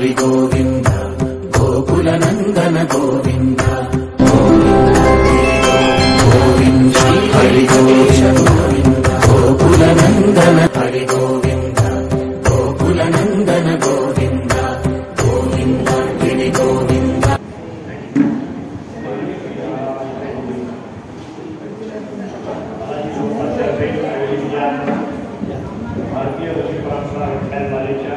हरि गोविंद गोकुलनंदन गोविंद गोविंद हरि गोविंद गोकुलनंदन हरि गोविंद गोकुलनंदन गोविंद गोविंद हरि गोविंद। भारतीय ऋषी परंपरा व्याख्यानमालेच्या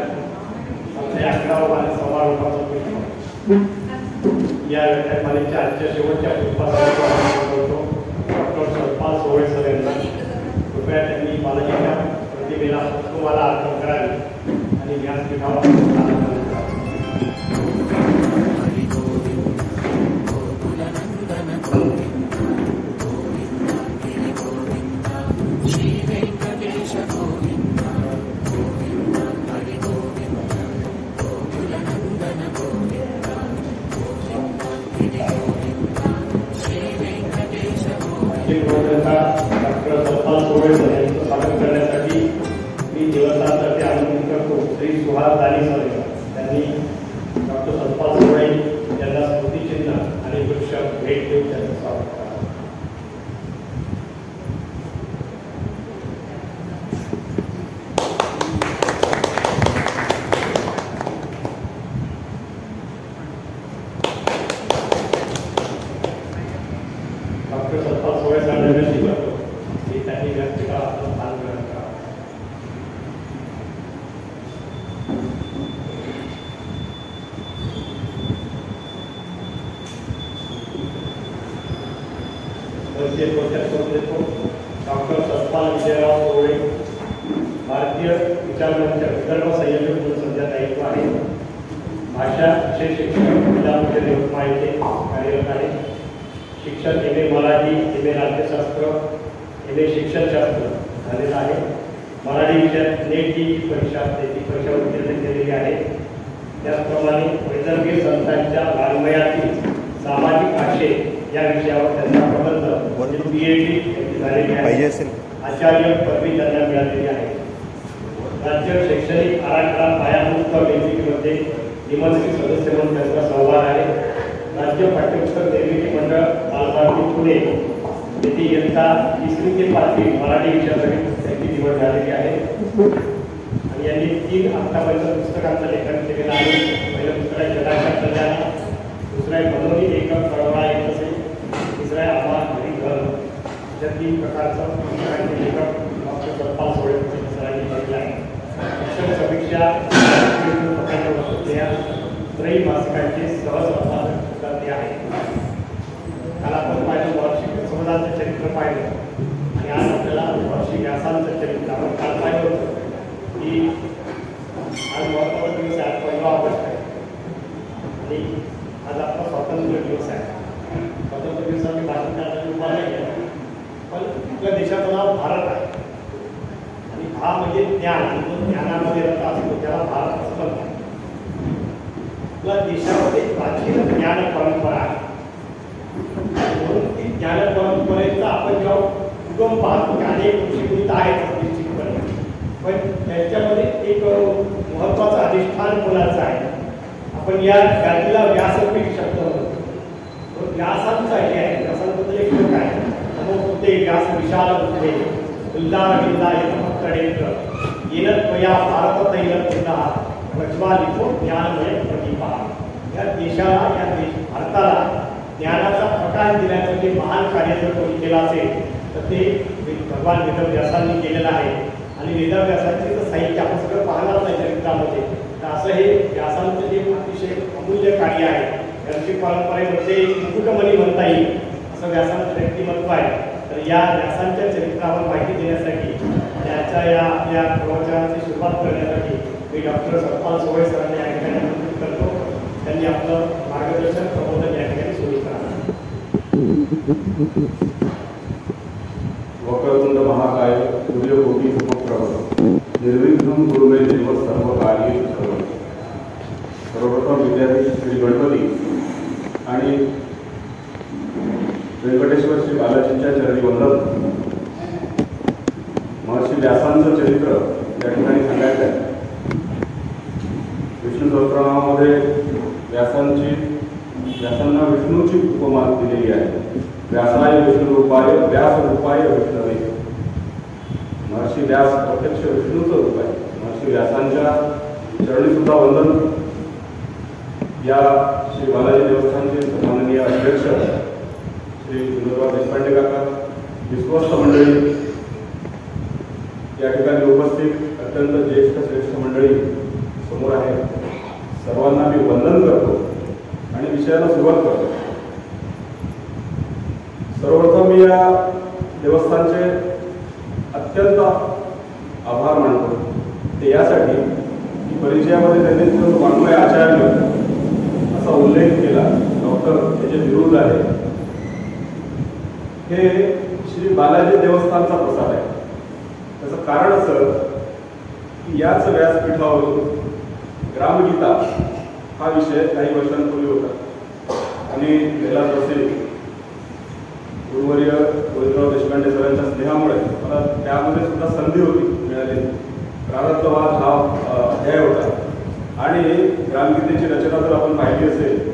आपल्या 11व्या समारोपाचा या व्याख्यानमालेच्या आजच्या शेवटच्या करतो डॉक्टर सतपाल सोवळे सर यांना कृपया त्यांनी बालाजीच्या प्रतिमेला पुष्पमाला अर्पण करावी आणि व्यासपीठावर डॉक्टर सतपाल सोवळे सर यांचं स्वागत करण्यासाठी मी देवस्थानातर्फे आमंत्रित करतो श्री सुहास दानी सर त्यांनी डॉक्टर सतपाल सोवळे यांना स्मृतिचिन्ह आणि वृक्ष भेट देऊन त्यांचं स्वागत करा। डॉक्टर सतपाल सोवळे साहेबांना विनंती करतो की त्यांनी व्यासपीठावर आपलं स्थान ग्रहण करावं। डॉक्टर सतपाल विजयराव सोवळे भारतीय विचार मंच विदर्भ संयोजक म्हणून सध्या दायित्व आहे। भाषा विषय शिक्षक जिल्हा परिषद यवतमाळ येथे कार्यरत आहे। शिक्षण एम.ए. मराठी, एम.ए. राज्यशास्त्र, एम.ए. शिक्षणशास्त्र झालेलं आहे। मराठी विषयात नेट ची परीक्षा उत्तीर्ण केलेली आहे। त्याचप्रमाणे वैदर्भीय संतांच्या वाङ्मयातील सामाजिक आशय या विषयावर त्यांचा प्रबंध PhD झालेली आहे। आचार्य पदवी त्यांना मिळालेली आहे। राज्य शैक्षणिक आराखडा पायाभूत निर्मितीमध्ये निमंत्रित सदस्य म्हणून त्यांचा सहभाग आहे। राज्य पाठ्यपुस्तक निर्मिती मंडळ बालभारती पुणे येथे इयत्ता 3री ते 5वी मराठी विषयासाठी त्यांची निवड झालेली आहे आणि यांनी 3 आतापर्यंत पुस्तकांचं लेखन केलेलं आहे। पहिलं पुस्तक आहे जगाच्या कल्याण, दुसरं आहे मनोनी एकक कळवळा एक असेल, तिसरं आहे आम्हा घरी घर। अशा 3 प्रकारचं पुस्तकांचे लेखक डॉक्टर सतपाल सोवळे सरांनी केलेलं आहे। शिक्षण समीक्षा त्रैमासिकांचे सहसंपादक सुद्धा ते आहे। काल आपण पाहिलं महर्षी कृष्णदासचं चरित्र पाहिलं आणि आज आपल्याला महर्षी व्यासांचं चरित्र आपण काल पाहिलं होतं की आज महत्त्वाचा दिवस आहे, 1 ऑगस्ट आहे आणि आज आपला स्वातंत्र्य दिवस आहे। स्वातंत्र्य दिवसाची भाषण करण्याची उभा नाही केला, पण आपल्या देशाचं नाव भारत आहे आणि भा म्हणजे ज्ञान, आणि जो ज्ञानामध्ये रथ असतो त्याला भारत असं म्हणतात। आपल्या देशामध्ये प्राचीन ज्ञान परंपरा आहे म्हणून ती ज्ञान परंपरेचा आपण जेव्हा उगम पाहतो की अनेक ऋषीमुनी आहेत निश्चितपणे, पण त्यांच्यामध्ये एक महत्त्वाचं अधिष्ठान कोणाचं आहे। आपण या जातीला व्यासपीठ शब्द म्हणतो। व्यासांचा हे आहे, व्यासांबद्दल एक श्लोक आहे, नमोस्तुते व्यास विशाल बुद्धे उल्लार विल्ला यथमत्तडेत्र येन त्वया भारत तैलपिता प्रज्वालितो ज्ञानमय प्रतिभा। या देशाला, या भारताला ज्ञानाचा प्रकाश दिल्याचं जे महान कार्य जर कोणी केलं असेल तर ते भगवान वेदव्यासांनी केलेलं आहे आणि वेदव्यासांचे जर साहित्य आपण सगळं पाहणार नाही चरित्रामध्ये, तर असं हे व्यासांचं जे अतिशय अमूल्य कार्य आहे, ऋषी परंपरेमध्ये मुकुटमणी म्हणता येईल असं व्यासांचं व्यक्तिमत्व आहे। तर या व्यासांच्या चरित्रावर माहिती देण्यासाठी त्याच्या या आपल्या प्रवचनाची सुरुवात करण्यासाठी मी डॉक्टर सतपाल सोवळे सरांना या ठिकाणी आमंत्रित करतो। त्यांनी आपलं मार्गदर्शन प्रबोधन या ठिकाणी सुरू करावं। वक्रतुंड महाकाय सूर्यकोटी उपप्रभ निर्विघ्नं कुरु मे देव सर्व कार्येषु सर्वदा। सर्वप्रथम विद्यार्थी श्री गणपती आणि व्यंकटेश्वर श्री बालाजींच्या चरणी वंदन। महर्षी व्यासांचं चरित्र या ठिकाणी सांगायचं आहे। विष्णू सहस्रनामामध्ये विष्णूची उपमा दिलेली आहे. व्यासाय विष्णुरूपाय व्यासरूपाय विष्णवे. महर्षी व्यास प्रत्यक्ष विष्णूचं रूप आहे. महर्षी व्यासांच्या चरणी सुद्धा वंदन. या श्री बालाजी देवस्थानचे सन्माननीय अध्यक्ष श्री विनोदराव देशपांडे काका, विश्वस्त मंडळी, या ठिकाणी उपस्थित अत्यंत ज्येष्ठ श्रेष्ठ मंडळी समोर आहे, सर्वांना मी वंदन करतो आणि विषयाला सुरुवात करतो. सर्वप्रथम मी या देवस्थानचे अत्यंत आभार मानतो. ते यासाठी की परिचयामध्ये त्यांनी जो वाङ्मय आचार्य असा उल्लेख केला, डॉक्टर त्याचे विरुद्ध आहे, हे श्री बालाजी देवस्थानचा प्रसाद आहे. त्याचं कारण असं की याच व्यासपीठावरून ग्रामगीता हा विषय काही वर्षांपूर्वी होता आणि गेला तसे गुरुवर्य गोविंदराव देशपांडे सरांच्या स्नेहामुळे मला त्यामध्ये सुद्धा संधी होती मिळालेली. प्रारब्धवाद हा अध्याय होता आणि ग्रामगीतेची रचना जर आपण पाहिली असेल,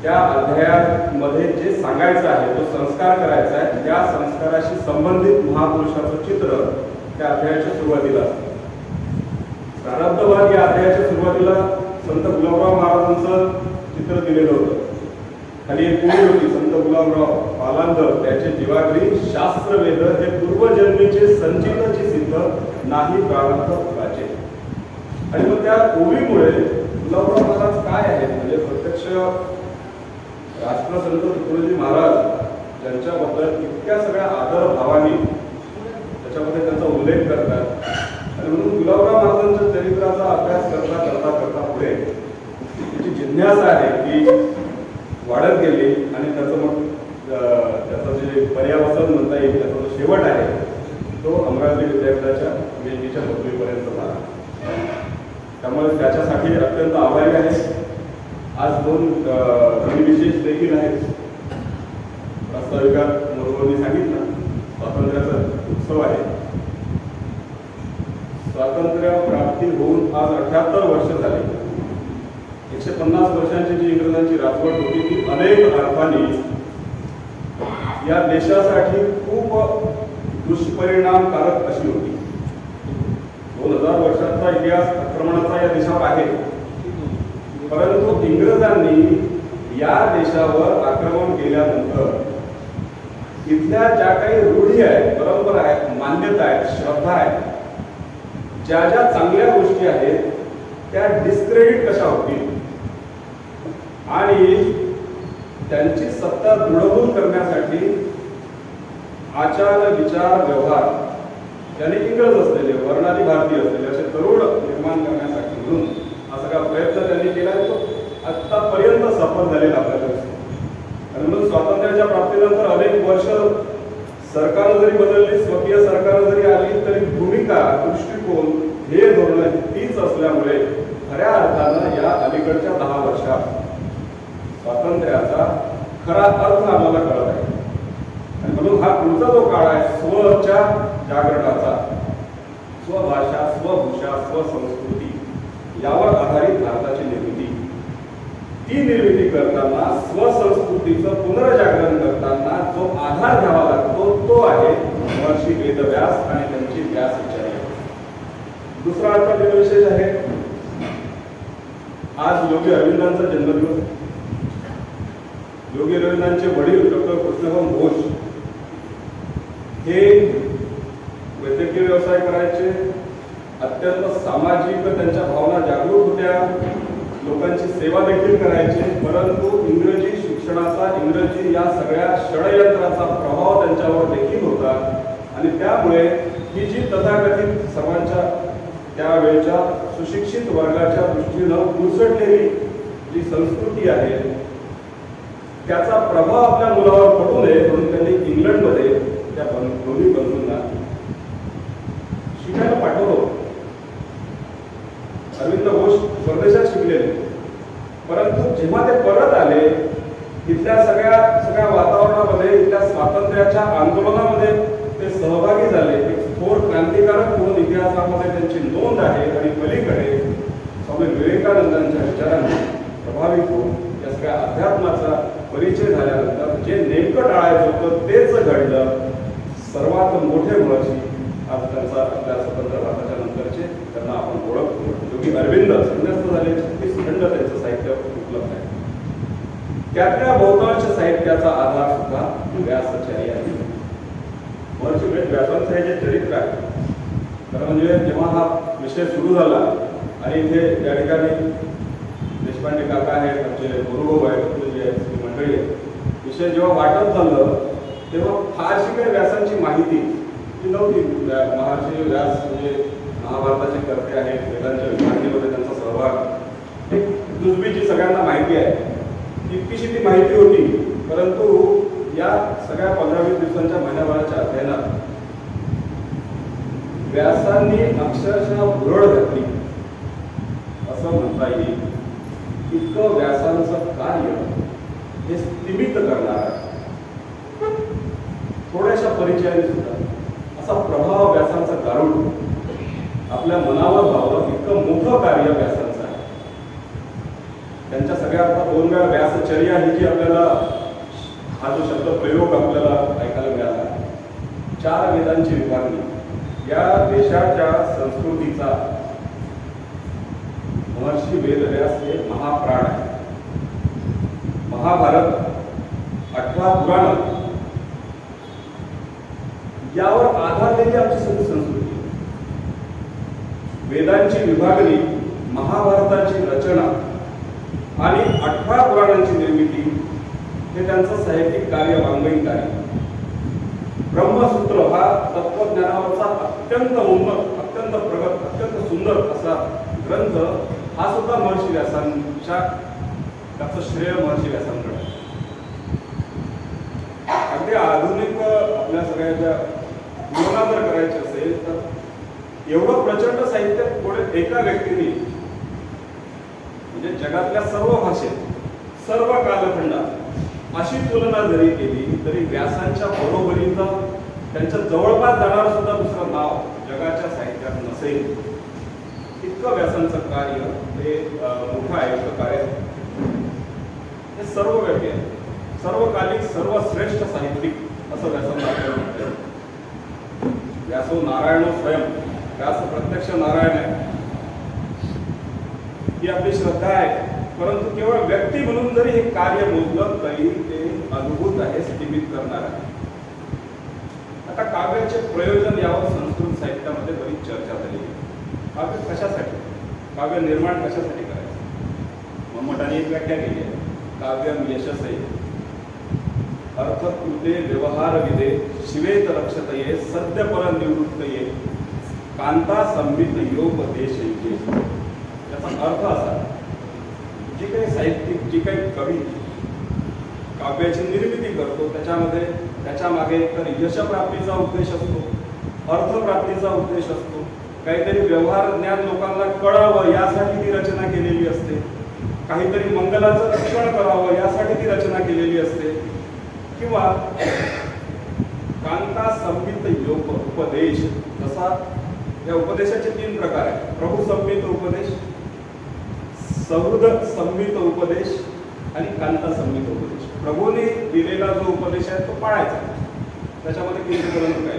त्या अध्यायामध्ये जे सांगायचं आहे, जो संस्कार करायचा आहे, त्या संस्काराशी संबंधित महापुरुषाचं चित्र त्या अध्यायाच्या सुरुवातीला असतं. प्रारब्धवाद या अध्यायाच्या सुरुवातीला संत गुलाबराव महाराजांचं चित्र दिलेलं होतं. खाली एक ओळी होती, संत गुलाबराव पालांदर त्याचे जीवाग्री शास्त्र वेद हे पूर्वजन्मीचे संचितची सिद्ध नाही प्रारब्ध फळाचे. आणि मग त्या ओळीमुळे गुलाबराव महाराज काय आहेत, म्हणजे प्रत्यक्ष राष्ट्रसंत तुकडोजी महाराज ज्यांच्याबद्दल इतक्या सगळ्या आदर भावाने त्याच्यामध्ये त्यांचा उल्लेख करतात. आणि म्हणून गुलाबराव महाराजांच्या चरित्राचा अभ्यास करता करता करता पुढे त्याची जिज्ञासा आहे की वाढत गेली आणि त्याचं मग त्याचं जे पर्यावसन म्हणता येईल, त्याचा जो शेवट आहे तो अमरावती विद्यापीठाच्या मेलकीच्या पदवीपर्यंत झाला. त्यामुळे त्याच्यासाठी अत्यंत आभारी आहे. आज दोन विशेष देखील आहेत. प्रास्ताविकात मोरोनी सांगितलं, स्वातंत्र्याचा उत्सव आहे. स्वातंत्र्य प्राप्ती होऊन आज 78 वर्ष झाली. 150 वर्षांची जी इंग्रजांची राजवट होती ती अनेक अर्थाने या देशासाठी खूप दुष्परिणामकारक अशी होती. 2000 वर्षांचा इतिहास आक्रमणाचा या देशावर आहे, परंतु इंग्रजांनी या देशावर आक्रमण केल्यानंतर इथल्या ज्या काही रूढी आहेत, परंपरा आहेत, मान्यता आहेत, श्रद्धा आहेत, ज्या ज्या चांगल्या गोष्टी आहेत त्या डिस्क्रेडिट कशा होतील आणि त्यांची सत्ता दृढभूत करण्यासाठी आचार विचार व्यवहार त्याने इंग्रज असलेले वर्णाली भारतीय असलेले असे तरुण निर्माण करण्यासाठी म्हणून हा सगळा प्रयत्न त्यांनी केला. तो आतापर्यंत सफल झालेला आपल्याला दिसतो. आणि म्हणून स्वातंत्र्याच्या प्राप्तीनंतर अनेक वर्ष सरकारं जरी बदलली, स्वकीय सरकारं जरी आली, तरी भूमिका, दृष्टिकोन, ध्येय धोरण तीच असल्यामुळे खऱ्या अर्थानं या अलीकडच्या 10 वर्षात स्वातंत्र्याचा खरा अर्थ आम्हाला कळत आहे. आणि म्हणून हा पुढचा जो काळ आहे स्वच्या जागरणाचा, स्वभाषा, स्वभूषा, स्वसंस्कृती यावर आधारित भारताची निर्मिती. ती निर्मिती करताना स्वसंस्कृतीचं पुनर्जागरण करताना जो आधार घ्यावा लागतो तो आहे महर्षी वेदव्यास आणि त्यांची व्यासचर्या. दुसरा अर्थात विशेष आहे, आज योगी अरविंदांचा जन्मदिवस. योगी अरविंदांचे वडील डॉक्टर कृष्णराव घोष हे वैद्यकीय व्यवसाय करायचे, अत्यंत सामाजिक त्यांच्या भावना जागरूक होत्या, लोकांची सेवा देखील करायचे. परंतु इंग्रजी शिक्षणाचा, इंग्रजी या सगळ्या षडयंत्राचा प्रभाव त्यांच्यावर देखील होता आणि त्यामुळे ही जी तथाकथित सर्वांच्या त्यावेळेच्या सुशिक्षित वर्गाच्या दृष्टीनं पुसटलेली जी संस्कृती आहे त्याचा प्रभाव आपल्या मुलावर पडू नये म्हणून त्यांनी इंग्लंडमध्ये त्या दोन्ही बंधूंना शिकायला पाठवलं. अरविंद घोष परदेशात शिकलेले, परंतु जेव्हा ते परत आले इथल्या सगळ्या वातावरणामध्ये, इथल्या स्वातंत्र्याच्या आंदोलनामध्ये ते सहभागी झाले. एक थोर क्रांतिकारक म्हणून इतिहासामध्ये त्यांची नोंद आहे आणि पलीकडे स्वामी विवेकानंदांच्या विचारांनी प्रभावित होऊन या सगळ्या अध्यात्माचा परिचय झाल्यानंतर जे नेमकं टाळायचं होतं तेच घडलं. सर्वात मोठे महर्षी आज त्यांचा आपल्या स्वतंत्र भारताच्या नंतरचे त्यांना आपण ओळखतो. योगी अरविंद संन्यस्त झाले 36 खंड त्यांचं साहित्य उपलब्ध आहे. त्यातल्या बहुतांश साहित्याचा आधार सुद्धा व्यासचर्या आहे. महर्षी व्यासांचं हे जे चरित्र आहे खरं म्हणजे जेव्हा हा विषय सुरू झाला आणि इथे या ठिकाणी देशपांडे काका आहेत, आमचे गुरुभाऊ आहेत, जे मंडळी आहे, विषय जेव्हा वाटप झालं तेव्हा फारशी काही व्यासांची माहिती नव्हती. महर्षी व्यास म्हणजे महाभारताचे कर्ते आहेत, वेदांच्या विभागणीमध्ये त्यांचा सहभाग एक दुजबीची सगळ्यांना माहिती आहे. इतकीशी ती माहिती होती, परंतु या सगळ्या 15-20 दिवसांच्या महिन्याभराच्या अध्ययनात व्यासांनी अक्षरशः भुरळ घातली असं म्हणता येईल. इतकं व्यासांचं कार्य हे स्तिमित करणार थोड्याशा परिचयाने सुद्धा असा प्रभाव व्यासांचा गारुड आपल्या मनावर व्हावं इतकं मोठं कार्य व्यासांचं आहे. त्यांच्या सगळ्या 2 वेळा व्यासचर्या ही जी आपल्याला हा जो शब्द प्रयोग आपल्याला ऐकायला मिळाला, 4 वेदांची विभागणी या देशाच्या संस्कृतीचा महर्षी वेदव्यास हे महाप्राण आहे. महाभारत, 18 पुराण यावर आधारलेली आमची सगळी संस्कृती. वेदांची विभागणी, महाभारताची रचना आणि 18 पुराणांची निर्मिती हे त्यांचं साहित्यिक कार्य, वाङ्मयिक कार्य. ब्रह्मसूत्र हा तत्वज्ञानावरचा अत्यंत उन्नत, अत्यंत प्रगत, अत्यंत सुंदर असा ग्रंथ हा सुद्धा महर्षी व्यासांच्या, त्याचं श्रेय महर्षी व्यासांकडे. अगदी आधुनिक आपल्या सगळ्याच्या तुलना जर करायची असेल तर एवढं प्रचंड साहित्य थोडे एका व्यक्तीने म्हणजे जगातल्या सर्व भाषेत, सर्व कालखंडात अशी तुलना जरी केली तरी व्यासांच्या बरोबरीचा त्यांच्या जवळपास जाणार सुद्धा दुसरं नाव जगाच्या साहित्यात नसेल. इतकं व्यासांचं कार्य हे मोठं आहे. कार्य हे सर्वव्यापी आहे, सर्वकालिक, सर्वश्रेष्ठ साहित्यिक असं व्यासांना आपल्याला म्हणतात. व्यासो नारायणो स्वयं, व्यास प्रत्यक्ष नारायण आहे ही आपली श्रद्धा आहे. परंतु केवळ व्यक्ती म्हणून जरी हे कार्य मोजलं तरी ते अद्भुत आहे, स्तिमित करणार आहे. आता काव्याचे प्रयोजन यावर संस्कृत साहित्यामध्ये बरीच चर्चा झाली. काव्य कशासाठी, काव्य निर्माण कशासाठी करायचं? मम्मटाने एक व्याख्या केली आहे, काव्यम यशसे अर्थकृते व्यवहार विदे शिवेत रक्षतये सद्यपर निवृत्तये कांता संबित योपदेश. याचा अर्थ असा, जी काही साहित्यिक, जी काही कवी काव्याची निर्मिती करतो त्याच्यामध्ये त्याच्या मागे एकतर यशप्राप्तीचा उद्देश असतो, अर्थप्राप्तीचा उद्देश असतो, काहीतरी व्यवहार ज्ञान लोकांना कळावं यासाठी ती रचना केलेली असते, काहीतरी मंगलाचं रक्षण करावं यासाठी ती रचना केलेली असते, किंवा कांता संबित योग उपदेश. जसा या उपदेशाचे 3 प्रकार आहेत, प्रभू संबित उपदेश, सहृद संबित उपदेश आणि कांता संबित उपदेश. प्रभूने दिलेला जो उपदेश आहे तो पाळायचा, त्याच्यामध्ये केंद्रीकरण काय,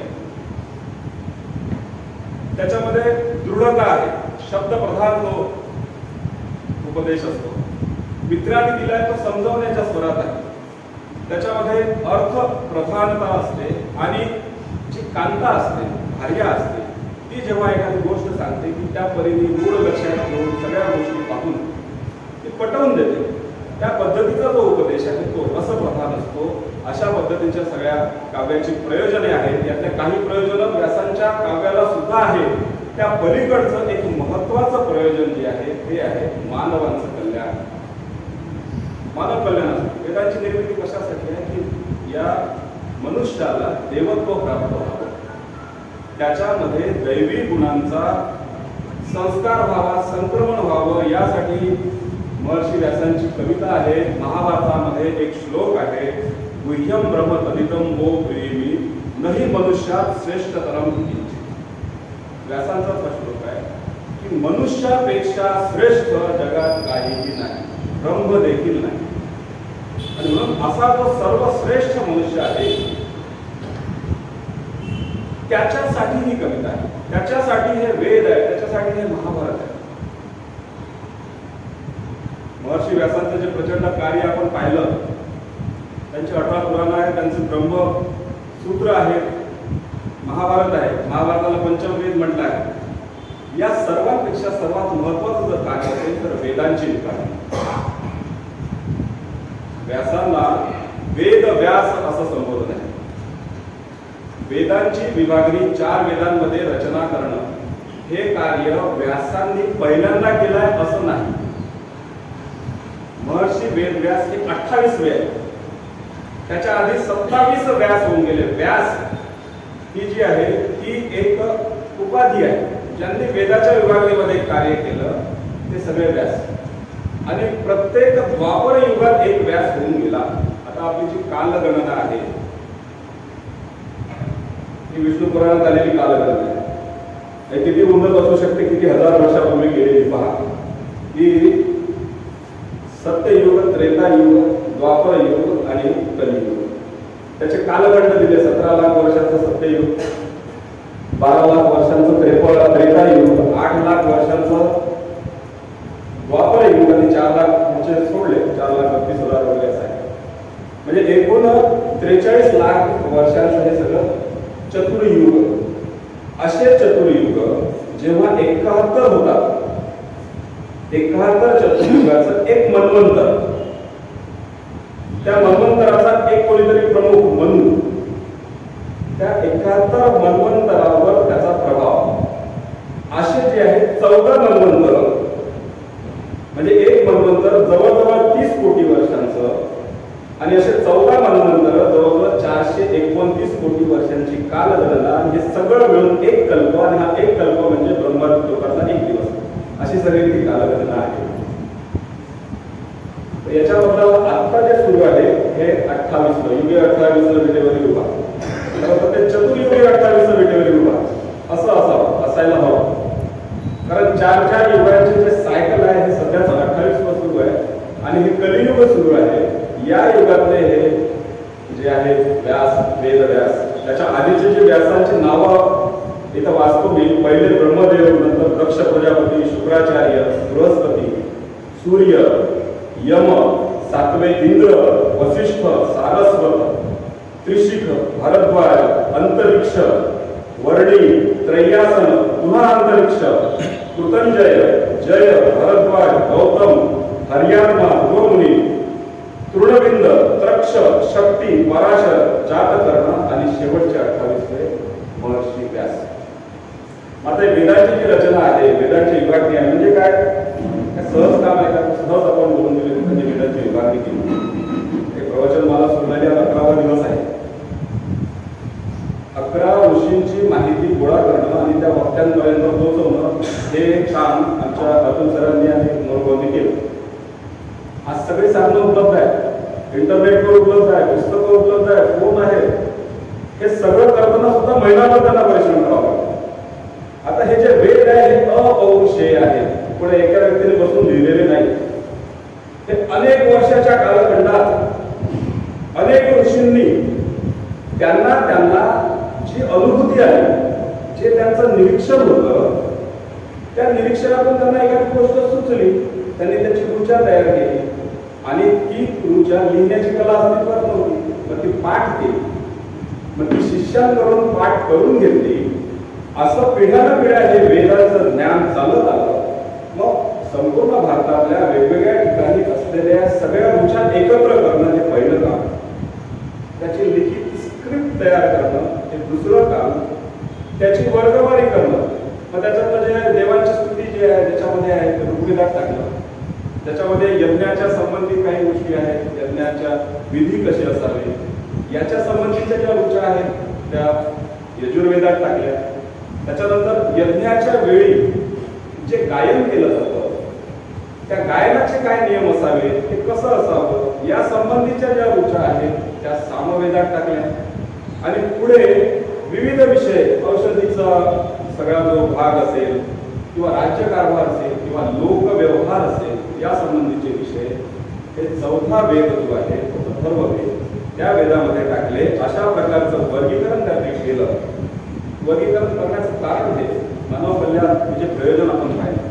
त्याच्यामध्ये दृढता आहे, शब्दप्रधान जो उपदेश असतो. मित्राने दिलाय तो समजवण्याच्या स्वरात आहे, त्याच्यामध्ये अर्थ प्रधानता असते आणि जी कांता असते, भार्या असते, ती जेव्हा एखादी गोष्ट सांगते की त्या परीने मूळ लक्षात घेऊन सगळ्या गोष्टी पाहून ती पटवून देते. त्या पद्धतीचा जो उपदेश आहे तो रसप्रधान असतो. अशा पद्धतीच्या सगळ्या काव्याची प्रयोजने आहेत. यातल्या काही प्रयोजन व्यासांच्या काव्याला सुद्धा आहे. त्या पलीकडचं एक महत्वाचं प्रयोजन जे आहे ते आहे मानवांचं कल्याण. मानव कल्याणासाठी वेदांची निर्मिती कशासाठी आहे की या मनुष्याला देवत्व प्राप्त व्हावं, त्याच्यामध्ये दैवी गुणांचा संस्कार व्हावा, संक्रमण व्हावं, यासाठी महर्षी व्यासांची कविता आहे. महाभारतामध्ये एक श्लोक आहे, गुह्यम ब्रह्म तदितम वो प्रेमी नहि मनुष्यात श्रेष्ठतरम किंचित. व्यासांचा श्लोक आहे की मनुष्यापेक्षा श्रेष्ठ जगात काहीही नाही, ब्रह्म देखील नाही. आणि म्हणून असा जो सर्वश्रेष्ठ मनुष्य आहे त्याच्यासाठी ही कविता आहे, त्याच्यासाठी हे वेद आहे, त्याच्यासाठी हे महाभारत आहे. महर्षी व्यासांचं जे प्रचंड कार्य आपण पाहिलं, त्यांची 18 पुराणं आहेत, त्यांचे ब्रह्मसूत्र आहेत, महाभारत आहे, महाभारताला पंचमवेद म्हटलं आहे. या सर्वांपेक्षा सर्वात महत्वाचं जर कार्य असेल तर वेदांची विभागणी. व्यासांना वेद व्यास असं संबोधन आहे. वेदांची विभागणी 4 वेदांमध्ये रचना करणं हे कार्य व्यासांनी पहिल्यांदा केलंय असं नाही. महर्षी वेदव्यास हे 28 वेद, त्याच्या आधी 27 व्यास होऊन गेले. व्यास ही जी आहे ती एक उपाधी आहे. ज्यांनी वेदाच्या विभागणीमध्ये कार्य केलं ते सगळे व्यास, आणि प्रत्येक द्वापर युगात एक व्यास होऊन गेला. आता आपली जी कालगणना आहे ही विष्णू पुराणात आलेली कालगणना आहे. किती उन्नत असू शकते, किती हजार वर्षापूर्वी गेलेली पहा. ही सत्ययुग, त्रेतायुग, द्वापर युग आणि कलियुग, त्याचे कालखंड दिले. 17 लाख वर्षाचं सत्ययुग, 12 लाख वर्षांचं त्रेतायुग, 8 लाख वर्षांचं द्वापर युग आणि 4 लाख म्हणजे सोडले 4,32,000 वगैरे असं आहे. म्हणजे एकूण 43 लाख वर्षांचं हे सगळं चतुर्युग. असे चतुर्युग जेव्हा 71 होतात, 71 चतुर्युगाचं एक मन्वंतर, त्या मन्वंतराचा एक कोणीतरी प्रमुख म्हणून त्या 71 मन्वंतरावर त्याचा प्रभाव, असे जे आहे 14 मन्वंतर, म्हणजे एक मन्वंतर जवळजवळ 30 कोटी वर्षांचं, आणि असे 14 मन्वंतर जवळजवळ 429 कोटी वर्षांची कालगणना. हे सगळं मिळून एक कल्प, आणि हा एक कल्प म्हणजे ब्रह्मलोकाचा एक दिवस. अशी सगळी ती कालगणना आहे. याच्याबद्दल आता जे सुरू आहे हे 28 युगे 28 विटेवरील विभाग, ते चतुर्युगे 28 विटेवरील विभाग असं असावं, असायला हवं. कारण 4 युगांचे जे सायकल आहे हे सध्याच 28 सुरू आहे, आणि हे कलियुग सुरू आहे. या युगातले हे जे आहे व्यास, वेद व्यास, त्याच्या आधीचे जे व्यासांची नावं इथं वाचतो मी. पहिले ब्रह्मदेव, नंतर दक्ष प्रजापती, शुक्राचार्य, बृहस्पती, सूर्य, यम, 7वे इंद्र, वसिष्ठ, सारस्वत, त्रिशिख, भारद्वाज, अंतरिक्ष, वर्णी, त्रय्यासन, पुन्हा अंतरिक्ष, कृतंजय, जय, भारद्वाज, गौतम, हरियात्मा, ध्रुवमुनी, तृणबिंद, त्रक्ष, शक्ती, पराशर, जातकर्ण आणि शेवटचे 28 महर्षी व्यास. आता वेदांची जी रचना आहे, वेदांची विभागणी आहे, म्हणजे काय सहज काम आहे का? सहज आपण बोलून दिले म्हणजे वेदांची विभागणी केली. हे प्रवचन मला सोडलेले 11वा दिवस आहे. 11 ऋषींची माहिती गोळा करणं आणि त्या वक्त्यांपर्यंत पोहोचवणं हे काम आमच्या अतुल सरांनी आणि मोरगावनी केलं. आज सगळी साधनं उपलब्ध आहे, इंटरनेटवर उपलब्ध आहे, पुस्तकं उपलब्ध आहे, फोन आहे. हे सगळं करताना सुद्धा महिनाभर त्यांना परिश्रम करावा लागतो. आता हे जे वेद आहे हे अपौरुषेय आहे, पुढे एका व्यक्तीने बसून लिहिलेले नाही. हे अनेक वर्षाच्या कालखंडात अनेक ऋषींनी त्यांना जी अनुभूती आहे, जे त्यांचं निरीक्षण होतं, त्या निरीक्षणातून त्यांना एखादी गोष्ट सुचली, त्यांनी त्याची ऋचा तयार केली, आणि ती ऋचा लिहिण्याची कला अस्तित्वात नव्हती, मग ती पाठ केली, मग ती शिष्यांकडून पाठ करून घेतली. असं पिढ्यानपिढ्या हे वेदांचं ज्ञान चालत आलं. मग संपूर्ण भारतातल्या वेगवेगळ्या ठिकाणी असलेल्या सगळ्या ऋचा एकत्र करणं हे पहिलं काम, त्याची लिखित स्क्रिप्ट तयार करणं हे दुसरं काम, त्याची वर्गवारी करणं. मग त्याच्यातलं जे देवांची स्तुती जी आहे त्याच्यामध्ये आहे ते ऋग्वेदात टाकलं. त्याच्यामध्ये यज्ञाच्या संबंधित काही गोष्टी आहेत, यज्ञाच्या विधी कसे असावे याच्या संबंधीच्या ज्या ऋचा आहेत त्या यजुर्वेदात टाकल्या. त्याच्यानंतर यज्ञाच्या वेळी जे गायन केलं जातं त्या गायनाचे काय नियम असावे, ते कसं असावं या संबंधीच्या ज्या ऋचा आहेत त्या सामवेदात टाकल्या. आणि पुढे विविध विषय, औषधीचा सगळा जो भाग असेल किंवा राज्यकारभार असेल किंवा लोकव्यवहार असेल या संबंधीचे विषय हे चौथा वेद जो आहे तो अथर्ववेद त्या वेदामध्ये टाकले. अशा प्रकारचं वर्गीकरण त्यांनी केलं. वर्गीकरण करण्याचं कारण हे मानव कल्याण म्हणजे प्रयोजन आपण पाहिलं.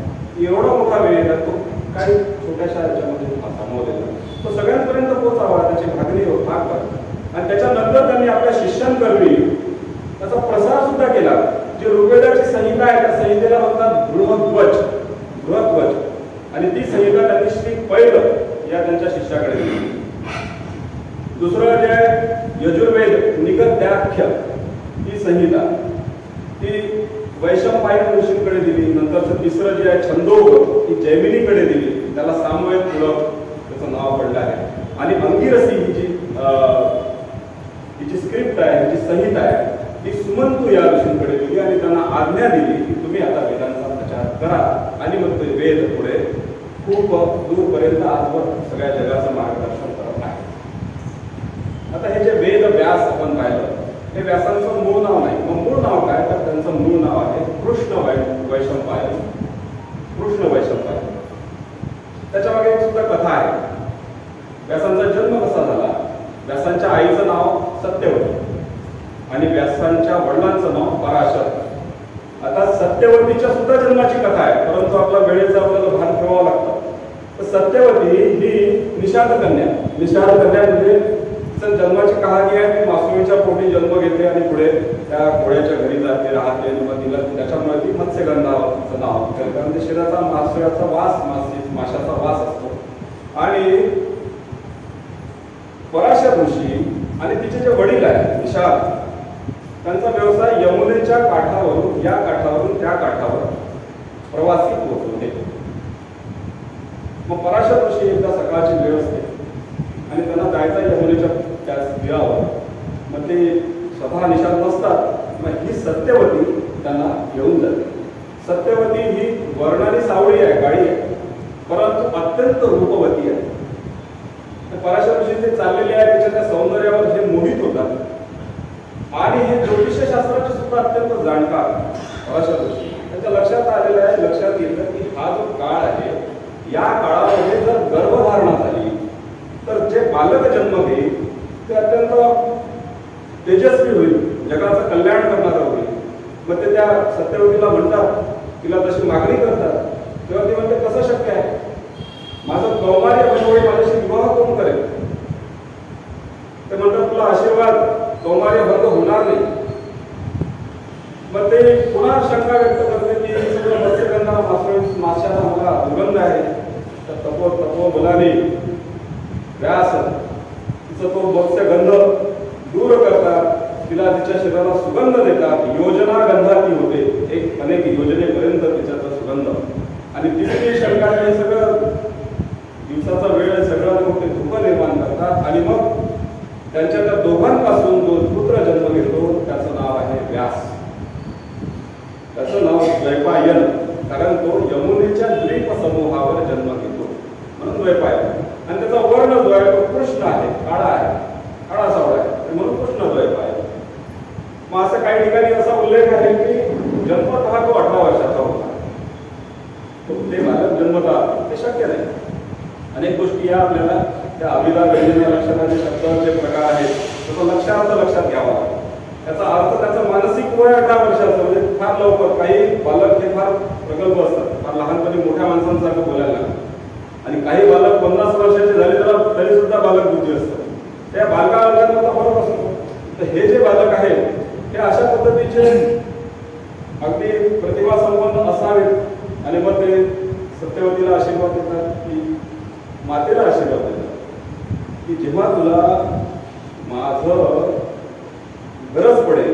एवढा मोठा वेद आहे तो काही छोट्याशा याच्यामध्ये सामावलेला तो सगळ्यांपर्यंत पोहोचावा त्याची भागणी भाग करा. आणि त्याच्यानंतर त्यांनी आपल्या शिष्यांकरवी त्याचा प्रसार सुद्धा केला. जी ऋग्वेदाची संहिता आहे त्या संहितेला म्हणतात बृहद्वज. आणि ती संहिता त्यांनी श्री पैल या त्यांच्या शिष्याकडे दिली. दुसरं जे यजुर्वेद निगद्याख्य ही संहिता ती वैशंपायन ऋषींकडे दिली. नंतरचं तिसरं जे आहे छंदोग ही जैमिनीकडे दिली. त्याला सामवेद पुढं त्याचं नाव पडलं आहे. आणि अंगिरसी ही जी स्क्रिप्ट आहे ही जी संहिता आहे ती सुमंतू या ऋषींकडे दिली आणि त्यांना आज्ञा दिली की तुम्ही आता वेदांचा प्रचार करा. आणि मग ते वेद पुढे खूप दूरपर्यंत आजवर सगळ्या जगाचं मार्गदर्शन करत आहे. आता हे जे वेद व्यास आपण पाहिलं हे व्यासांचं मूळ नाव नाही. मग मूळ नाव काय तर त्यांचं मूळ नाव आहे कृष्ण वैशंपायन. त्याच्यामागे एक सुद्धा कथा आहे. व्यासांचा जन्म कसा झाला. व्यासांच्या आईचं नाव सत्यवती आणि व्यासांच्या वडिलांचं नाव पराशर. आता सत्यवतीच्या सुद्धा जन्माची कथा आहे परंतु आपला वेळेचं आपल्याला भान ठेवावं लागतं. तर सत्यवती ही निषाद कन्या म्हणजे जन्माची कहाणी आहे. ती मासुळीच्या पोटी जन्म घेते आणि पुढे त्या घोड्याच्या घरी जाते राहते आणि मग तिला त्याच्यामुळे ती मत्स्यगंधाचं नाव कारण ते शरीराचा मासुळ्याचा वास माशाचा वास असतो. आणि पराशर ऋषी आणि तिचे जे वडील आहेत निषाद त्यांचा व्यवसाय यमुनेच्या काठावरून या काठावरून त्या काठावर प्रवासी पोहोचवते. मग पराशर ऋषी एकदा सकाळची वेळ असते आणि त्यांना जायचं यमुनेच्या त्या तीरावर. मग ते स्वतः निषाद नसतात. मग ही सत्यवती त्यांना घेऊन जाते. सत्यवती ही वर्णाने सावळी आहे काळी आहे परंतु अत्यंत रूपवती आहे. पराशर ऋषी ते चाललेले आहे त्याच्या त्या सौंदर्यावर हे मोहित होतात आणि हे ज्योतिष शास्त्राचे सुद्धा अत्यंत जाणकार पराशर ऋषी. त्यांच्या लक्षात आलेलं आहे लक्षात येतं की हा जो काळ आहे या काळामध्ये जर गर्भधारणा झाली तर जे बालक जन्म घेईल ते अत्यंत तेजस्वी होईल जगाचं कल्याण करणारं होईल. मग ते त्या सत्यवतीला म्हणतात तिला तशी मागणी करतात तेव्हा ती म्हणते कसं शक्य आहे. माझं कौमार्य बनवणे माझ्याशी विवाह कोण करेल. ते म्हणतात तुला आशीर्वाद कौमार्य भंग होणार नाही. मग ते पुन्हा शंका व्यक्त करते की सगळं मत्स्यगंधा माशाचा मला दुर्गंध आहे. तर तपोबलाने व्यास तिचा तो मत्स्यगंध दूर करतात. तिला तिच्या शरीराला सुगंध देतात. योजना गंधाती होते. एक अनेक योजनेपर्यंत तिच्याचा सुगंध. आणि तिसरी शंका हे सगळं दिवसाचा वेळ सगळं लोक ते धुकं निर्माण करतात आणि मग त्यांच्या त्या दोघांपासून जो पुत्र जन्म घेतो त्याचं नाव आहे व्यास. त्याचं नाव द्वैपायन कारण तो यमुनेच्या द्वीप समूहावर जन्म घेतो म्हणून द्वैपायन. आणि त्याचा वर्ण जो आहे तो कृष्ण आहे काळा आहे काळा सावळा आहे म्हणून कृष्ण द्वैपायन. मग असं काही ठिकाणी असा उल्लेख आहे की जन्मतः तो 18 वर्षाचा होता. ते बालक जन्मतः ते शक्य नाही. अनेक गोष्टी या आपल्याला त्या अभिधा गणित लक्षणाचे शब्दाचे प्रकार आहेत त्याचं लक्षात घ्यावा. त्याचा अर्थ त्याचं मानसिक वय 18 वर्षाचं म्हणजे फार लवकर. काही बालक हे फार प्रगल्भ असतात फार लहानपणी मोठ्या माणसांसारखं बोलायला लागतात आणि काही बालक 50 वर्षाचे झाले तरी सुद्धा बालक बुद्धी असतात. त्या बालकाला फरक असतो. तर हे जे बालक आहेत हे अशा पद्धतीचे अगदी प्रतिभा संपन्न असावेत. आणि मग ते सत्यवतीला आशीर्वाद देतात की मातेला आशीर्वाद देतात की जेव्हा तुला माझं गरज पडेल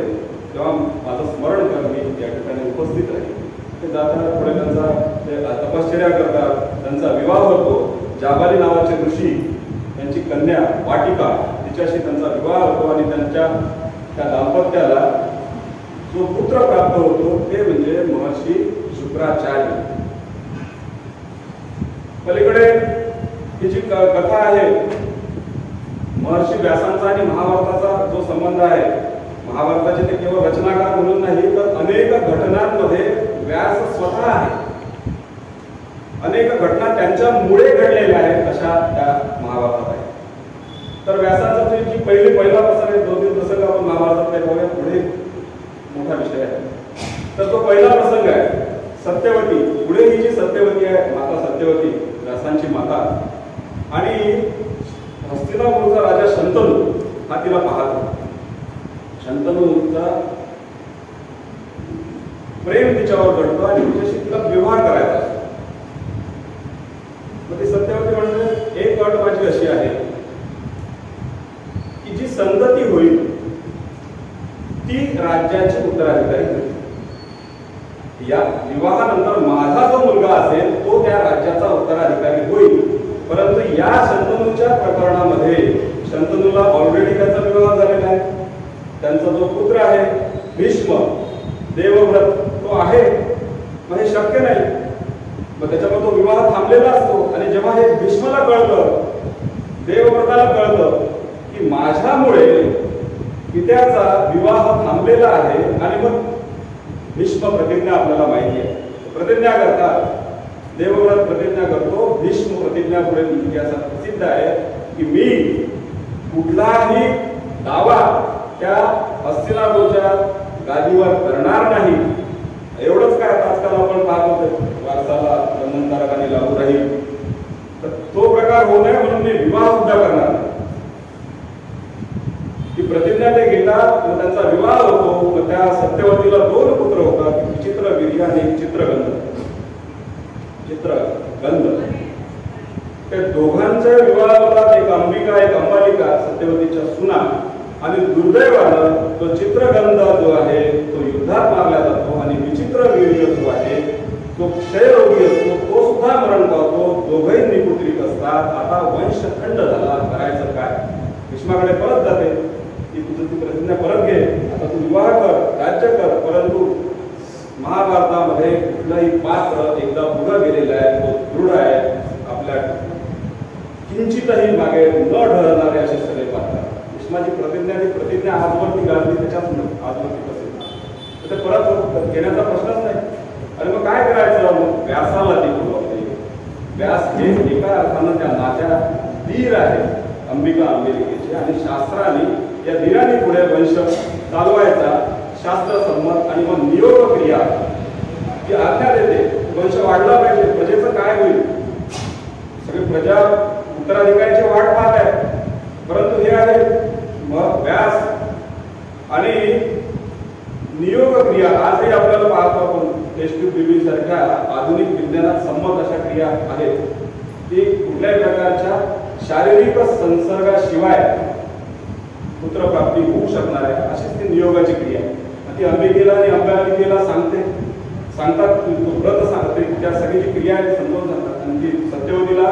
तेव्हा माझं स्मरण कर मी या ठिकाणी उपस्थित राहील. ते जाताना पुढे त्यांचा तपश्चर्या करतात. त्यांचा विवाह होतो. जाबाली नावाचे ऋषी त्यांची कन्या वाटिका तिच्याशी त्यांचा विवाह होतो आणि त्यांच्या त्या दाम्पत्याला जो पुत्र प्राप्त होतो ते म्हणजे महर्षी शुक्राचार्य. पलीकडे ही जी कथा आहे महर्षी व्यासांचा आणि महाभारताचा जो संबंध आहे महाभारताचे ते केवळ रचनाकार म्हणून नाही तर अनेक घटनांमध्ये व्यास स्वतः आहे. अनेक घटना त्यांच्यामुळे घडलेल्या आहेत अशा त्या महाभारतात आहेत. तर व्यासाचा जी पहिला प्रसंग आहे, 2-3 प्रसंग आपण महाभारतात काय बघूया, पुढे मोठा विषय आहे. तर तो पहिला प्रसंग आहे सत्यवती. पुढे ही जी सत्यवती आहे, माता सत्यवती, व्यासांची माता, आणि हस्तिनापूरचा राजा शंतनू हा तिला पाहतो. शंतनूचा प्रेम तिच्यावर घडतो आणि तिच्याशी तिला विवाह करायचा असतो. मग ती सत्यवती म्हणजे एक अट माझी अशी आहे की जी संतती होईल ती राज्याची उत्तराधिकारी होईल. या विवाहानंतर माझा जो मुलगा असेल तो त्या राज्याचा उत्तराधिकारी होईल. परंतु या शंतनूच्या प्रकरणामध्ये शंतनूला ऑलरेडी त्याचा विवाह झालेला आहे. त्यांचा जो पुत्र आहे भीष्म देवव्रत तो आहे. मग हे शक्य नाही. मग त्याच्यामुळे तो विवाह थांबलेला असतो. आणि जेव्हा हे भीष्मला कळतं, देवव्रताला कळतं की माझ्यामुळे पित्याचा विवाह थांबलेला आहे, आणि मग भीष्म प्रतिज्ञा आपल्याला माहिती आहे, प्रतिज्ञा करतात. देवव्रत प्रतिज्ञा करतो. भीष्म प्रतिज्ञा पुढे इतिहासात प्रसिद्ध आहे की मी कुठलाही दावा त्या हस्तिनापूरच्या गादीवर करणार नाही. एवढंच काय, आजकाल आपण पाहतो वारसाला बंधनकारकाने लागू राहील, तर तो प्रकार होऊ नये म्हणून मी विवाह सुद्धा करणार नाही. ती प्रतिज्ञा ते घेतात. मग त्यांचा विवाह होतो. मग त्या सत्यवतीला 2 पुत्र होतात, विचित्रवीर्य आणि चित्रगंध. त्या दोघांच्या विवाहाला एक अंबिका एक अंबालिका सत्यवतीच्या सुना, आणि दुर्दैवानं तो चित्रगंध जो आहे तो युद्धात मारला जातो, आणि विचित्रवीर्य जो आहे तो क्षयरोगी असतो, तो सुद्धा मरण पावतो. दोघंही निपुत्रिक असतात. आता वंशखंड झाला, करायचं काय? भीष्माकडे परत जाते की तुझं ती प्रतिज्ञा परत घे, आता तू विवाह कर, राज्य कर. परंतु महाभारतामध्ये कुठलाही पात्र एकदा पुढं गेलेलं आहे, तो दृढ आहे, आपल्या किंचितही मागे न ढळणारे असे सगळे पात्र. भीष्माची प्रतिज्ञा आजवरती गाजली, त्याच्याच आजवरती प्रसिद्ध, ते परत घेण्याचा प्रश्नच नाही. आणि मग काय करायचं? मग व्यासाला ती पुरवते. व्यास हे एका अर्थानं त्या नात्या धीर आहे अंबिका अंबिकेचे, आणि शास्त्राने या धीराने पुढे वंश चालवायचा, शास्त्रसंमत. आणि मग नियोग क्रिया जी आज्ञा देते, वंश वाढला पाहिजे, प्रजेचं काय होईल? सगळी प्रजा उत्तराधिकाऱ्याची वाट पाहत आहे. परंतु हे आहे मग व्यास आणि नियोग क्रिया. आजही आपल्याला पाहतो आपण टेस्ट्यूब सारख्या आधुनिक विज्ञानात संमत अशा क्रिया आहेत की कुठल्याही प्रकारच्या शारीरिक संसर्गाशिवाय पुत्रप्राप्ती होऊ शकणार आहे, अशीच ती नियोगाची क्रिया. ती अंबिकेला आणि अंबालिकेला सांगतात, व्रत सांगते, त्या सगळी क्रिया समजावून सांगतात. आणि ती सत्यवतीला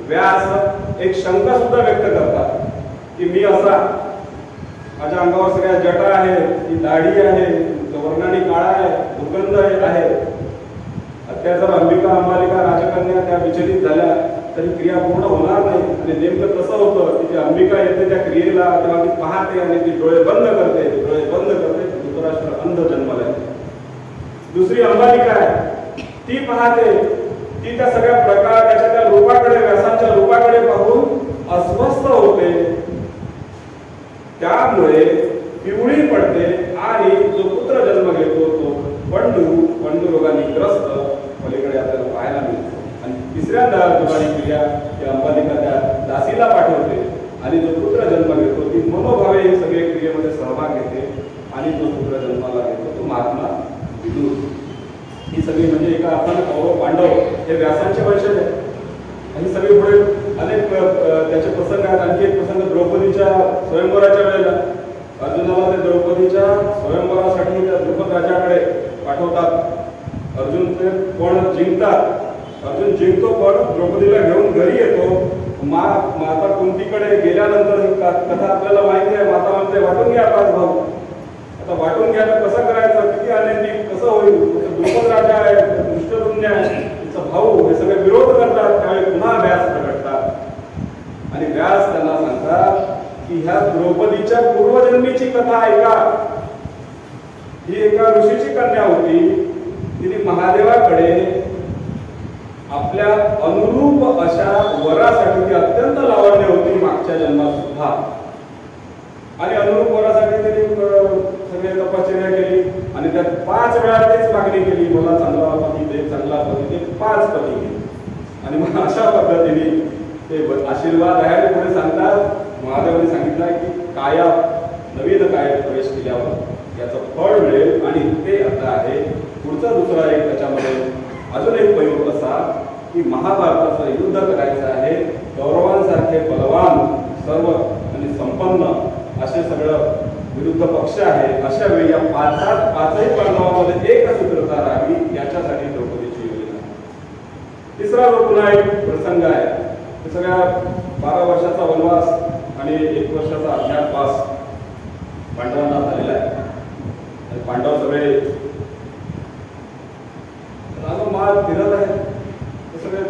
व्यास एक शंका सुद्धा व्यक्त करतात की मी असा, माझ्या अंगावर सगळ्या जटा आहे, ती दाढी आहे, वर्णाने काळा आहे, दुर्गंध आहे. त्या जर अंबिका अंबालिका राजकन्या त्या विचलित झाल्या तरी क्रिया पूर्ण होणार नाही. आणि नेमकं तसं होतं की अंबिका येते त्या क्रियेला, तेव्हा ती पाहते आणि ती डोळे बंद करते. धृतराष्ट्र अंध जन्माला येते. दुसरी अंबालिका आहे, ती पाहते, ती त्या सगळ्या प्रकार त्याच्या त्या रूपाकडे, व्यासांच्या रूपाकडे पाहून अस्वस्थ होते. त्यामुळे पिवळी पडते आणि जो पुत्र जन्म घेतो तो पंडू रोगाने ग्रस्त पलीकडे आपल्याला पाहायला मिळतो. आणि तिसऱ्यांदा दुबारी क्रिया या अंबालिका त्या दासीला पाठवते, आणि जो पुत्र जन्म घेतो ती मनोभावे हे सगळे क्रियेमध्ये सहभाग घेते, आणि जो पुत्र जन्माला घेतो तो महात्मा विदुर. ही सगळी म्हणजे एका अर्थाने कौरव पांडव हे व्यासांचे वंशज आहेत. आणि सगळे पुढे अनेक त्याचे प्रसंग आहेत. आणखी एक प्रसंग द्रौपदीच्या स्वयंवराच्या वेळेला अर्जुनाला ते द्रौपदीच्या स्वयंवरासाठी त्या द्रुपद राजाकडे पाठवतात. अर्जुन ते पण जिंकतात. अर्जुन जिंकतो, पण द्रौपदीला घेऊन घरी येतो. माता कुंतीकडे गेल्यानंतर ही कथा आपल्याला माहिती आहे. माता म्हणते वाटून घ्या 5 भाऊ. आता वाटून घ्यायला कसं करायचं, किती अनैतिक कसं होईल? द्रुपद राजा आहे, दृष्टद्युम्न आहे, तिचा भाऊ, हे सगळे विरोध करतात. त्यावेळी पुन्हा व्यास प्रकटतात आणि व्यास त्यांना सांगतात की ह्या द्रौपदीच्या पूर्वजन्मीची कथा ऐका. ही एका ऋषीची कन्या होती. तिने महादेवाकडे आपल्या अनुरूप अशा वरासाठी ती अत्यंत लावण्य होती मागच्या जन्मात सुद्धा. आणि अनुरूप वरासाठी त्यांनी सगळे तपश्चर्या केली आणि त्यात 5 वेळा तेच मागणी केली, मला चांगला पती दे, चांगला पती दे. 5 पती गेले. आणि मग अशा पद्धतीने ते आशीर्वाद आहे. पुढे सांगतात महादेवांनी सांगितलं की काया नवीन कायात प्रवेश केल्यावर याचं फळ मिळेल. आणि ते आता आहे पुढचा दुसरा एक त्याच्यामध्ये अजून एक पैलू असा की महाभारताचं युद्ध करायचं आहे. कौरवांसारखे बलवान सर्व आणि संपन्न असे सगळं विरुद्ध पक्ष आहे. अशा वेळी या 5ही पांडवांमध्ये एकच सूत्रता राहावी याच्यासाठी द्रौपदीची योजना. तिसरा जो पुन्हा एक प्रसंग आहे ते सगळ्या 12 वर्षाचा वनवास आणि 1 वर्षाचा अज्ञातवास पांडवांना झालेला आहे. आणि पांडव सगळे राजमार्ग फिरत आहेत. ते सगळे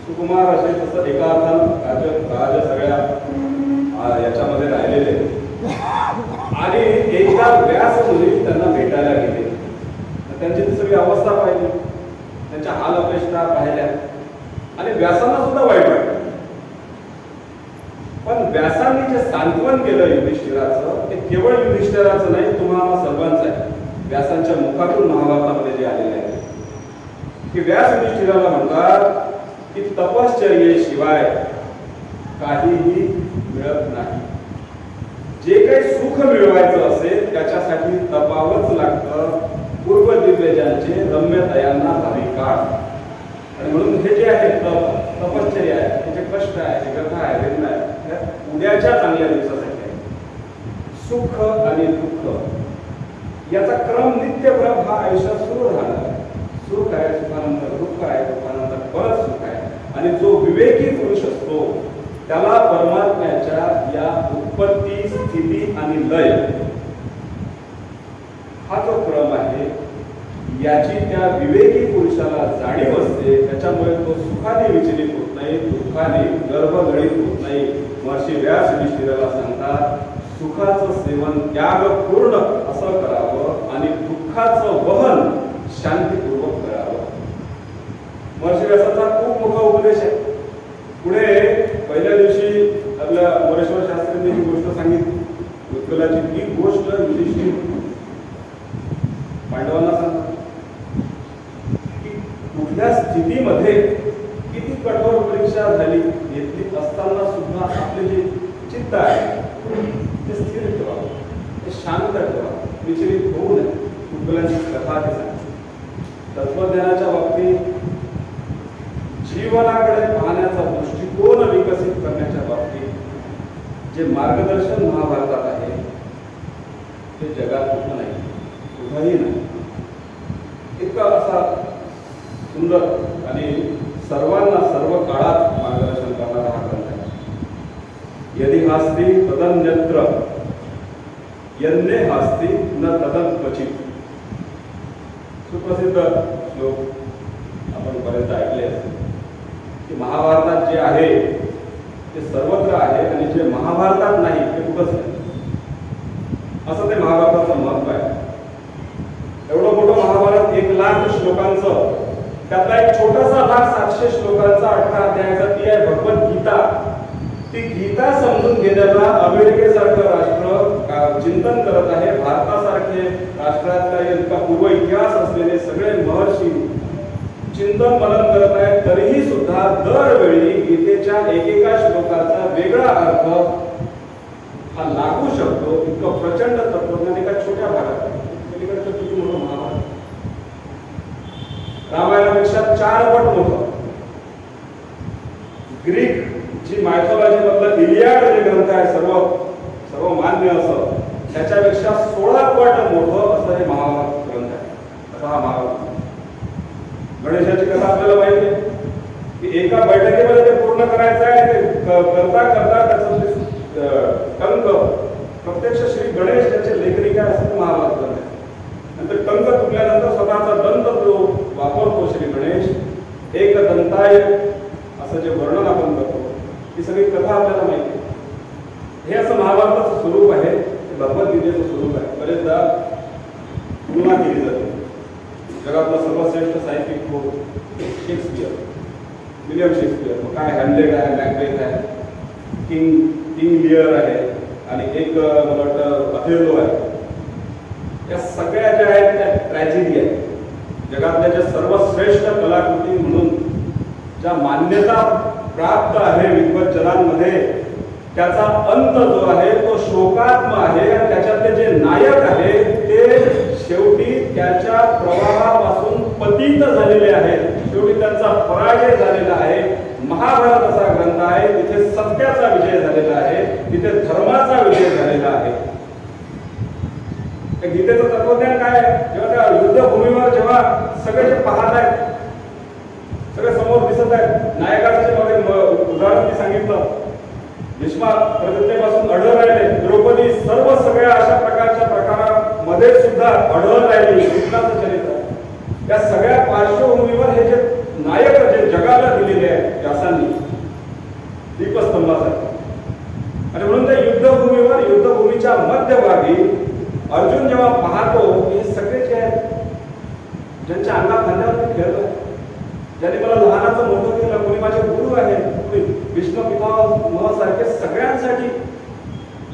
सुकुमार असे तसं एका अर्थानं राज सगळ्या याच्यामध्ये राहिलेले. आणि एकदा व्यास मुली त्यांना भेटायला गेले. त्यांची ती सगळी अवस्था पाहिली, त्यांच्या हाल अपेक्षा पाहिल्या आणि व्यासांना सुद्धा वाईट वाटलं. पण व्यासांनी जे सांत्वन केलं युधिष्ठिराचं ते केवळ युधिष्ठिराचं नाही, तुम्हाला सर्वांचं आहे. व्यासांच्या मुखातून महाभारतामध्ये जे आलेले आहे की व्यास युधिष्ठिराला म्हणतात की तपश्चर्येशिवाय काहीही मिळत नाही. जे काही सुख मिळवायचं असेल त्याच्यासाठी तपावंच लागतं. पूर्व दिग्गजांचे रम्य दयांना हवी काळ. आणि म्हणून हे जे आहे तपश्चर्या आहे, हे जे कष्ट आहे, हे कथा आहे, वेदना आहे, उद्याच्या चांगल्या दिवसासाठी आहे. सुख आणि दुःख याचा क्रम नित्यक्रम हा आयुष्यात सुरू राहणार आहे. सुख आहे, सुखानंतर दुःख आहे, दुःखानंतर परत सुख आहे. आणि जो विवेकी पुरुष असतो त्याला परमात्म्याच्या या उत्पत्ती, स्थिती आणि लय हा जो क्रम आहे याची त्या विवेकी पुरुषाला जाणीव असते. त्याच्यामुळे तो सुखाने विचलित होत नाही, दुःखाने गर्भगळीत होत नाही. महर्षी व्यास युधिष्ठिराला सांगतात सुखाचं सेवन त्यागपूर्ण असं करावं आणि दुःखाचं वहन शांतीपूर्वक करावं. महर्षी व्यासाचा खूप मोठा उपदेश आहे. पुढे पहिल्या दिवशी आपल्या मोरेश्वर शास्त्रींनी ही गोष्ट सांगितली. उत्कलाची ती गोष्ट युधिष्ठिर पांडवांना सांगतात की कुठल्या स्थितीमध्ये किती कठोर परीक्षा झाली घेतली असताना सुद्धा आपले जे चित्त आहे ते स्थिर ठेवावं, ते शांत ठेवावं, विचलित होऊ नये. उत्कलाची कथा ते सांगते. तत्वज्ञानाच्या बाबतीत जीवनाकडे पाहण्याचा दृष्टिकोन विकसित करण्याच्या बाबतीत जे मार्गदर्शन महाभारतात आहे ते जगात कुठं नाही, कुठंही नाही. इतका असा सुंदर आणि सर्वांना सर्व काळात मार्गदर्शन करणारा हा ग्रंथ आहे. यदि हास्ति तदन्यत्र यन्ने हास्ति न तदन क्वचित. सुप्रसिद्ध श्लोक आपण बरेचदा ऐकले असते की महाभारतात जे आहे ते सर्वत्र आहे आणि जे महाभारतात नाही ते कुठंच नाही. असं ते महाभारताचं महत्व आहे. एवढं मोठं महाभारत 1,00,000 श्लोकांचं, त्यातला एक छोटासा भाग 700 श्लोकांचा 18 अध्यायाचा ती आहे भगवद्गीता. ती गीता समजून घेण्याला अमेरिकेसारखं राष्ट्र चिंतन करत आहे. भारतासारखे राष्ट्रातला इतका पूर्व इतिहास असलेले सगळे महर्षी चिंतन मनन करत आहेत. तरीही सुद्धा दरवेळी गीतेच्या एकेका श्लोकाचा वेगळा अर्थ हा लागू शकतो. इतकं प्रचंड तत्वज्ञान एका छोट्या भागात. पलीकडचं किती मोठं महाभारत, रामायणापेक्षा 4 पट मोठं. ग्रीक जी मायथॉलॉजी मधलं इलियाड जे ग्रंथ आहे सर्व मान्य असं त्याच्यापेक्षा 16 पट मोठं असं हे महाभारत ग्रंथ आहे. असा हा महाभारत. गणेशाची कथा आपल्याला माहिती आहे की एका बैठकीमध्ये ते पूर्ण करायचं आहे. ते करता करता त्याचं टंक प्रत्यक्ष श्री गणेश त्याचे लेखनिका असं महाभारत ग्रंथ आहे. नंतर टंक तुटल्यानंतर स्वतःचा दंत जो वापरतो श्री गणेश, एक दंताय असं जे वर्णन आपण करतो, ही सगळी कथा आपल्याला माहिती आहे. हे असं महाभारताचं स्वरूप आहे, भगवद्गीतेचं स्वरूप आहे. बरेचदा तुलना केली जाते. जगातला सर्वश्रेष्ठ साहित्यिक कोण? शेक्सपियर. विलियम शेक्सपियर, मग काय हॅमलेट आहे, मॅकबेथ आहे, किंग लिअर आहे आणि एक मला वाटतं अथेलो आहे. या सगळ्या ज्या आहेत त्या ट्रॅजेडी आहेत. जगातल्या ज्या सर्वश्रेष्ठ कलाकृती म्हणून ज्या मान्यता प्राप्त आहे विद्वज्जनांमध्ये, त्याचा अंत जो आहे तो शोकात्म आहे. आणि त्याच्यातले जे नायक आहे ते शेवटी त्याच्या प्रवाहापासून पतित झालेले आहेत. शेवटी त्यांचा पराजय झालेला आहे. महाभारत असा ग्रंथ आहे, तिथे सत्याचा विजय झालेला आहे, तिथे धर्माचा विजय झालेला आहे. गीतेचं तत्वज्ञान काय आहे? जेव्हा त्या युद्धभूमीवर जेव्हा सगळे जे पाहत आहेत, सगळे समोर दिसत आहेत, नायकाचं जे उदाहरण मी सांगितलं, भीष्मा प्रतिज्ञेपासून अढळ राहिले, द्रौपदी, सर्व सगळ्या अशा प्रकारच्या प्रकारामध्ये सुद्धा अढळ राहिली, कृष्णाचं चरित्र. या सगळ्या पार्श्वभूमीवर हे जे नायक जे जगाला दिलेले आहेत व्यासांनी दीपस्तंभासाठी, आणि म्हणून त्या युद्धभूमीवर, युद्धभूमीच्या मध्यभागी अर्जुन जेव्हा पाहतो, हे सगळे जे आहेत ज्यांच्या अंगात खांद्यावर खेळलं, ज्यांनी मला लहानाचं मोठं केलं, कोणी माझे गुरु आहेत, कोणी विष्णू पितामह सारखे सगळ्यांसाठी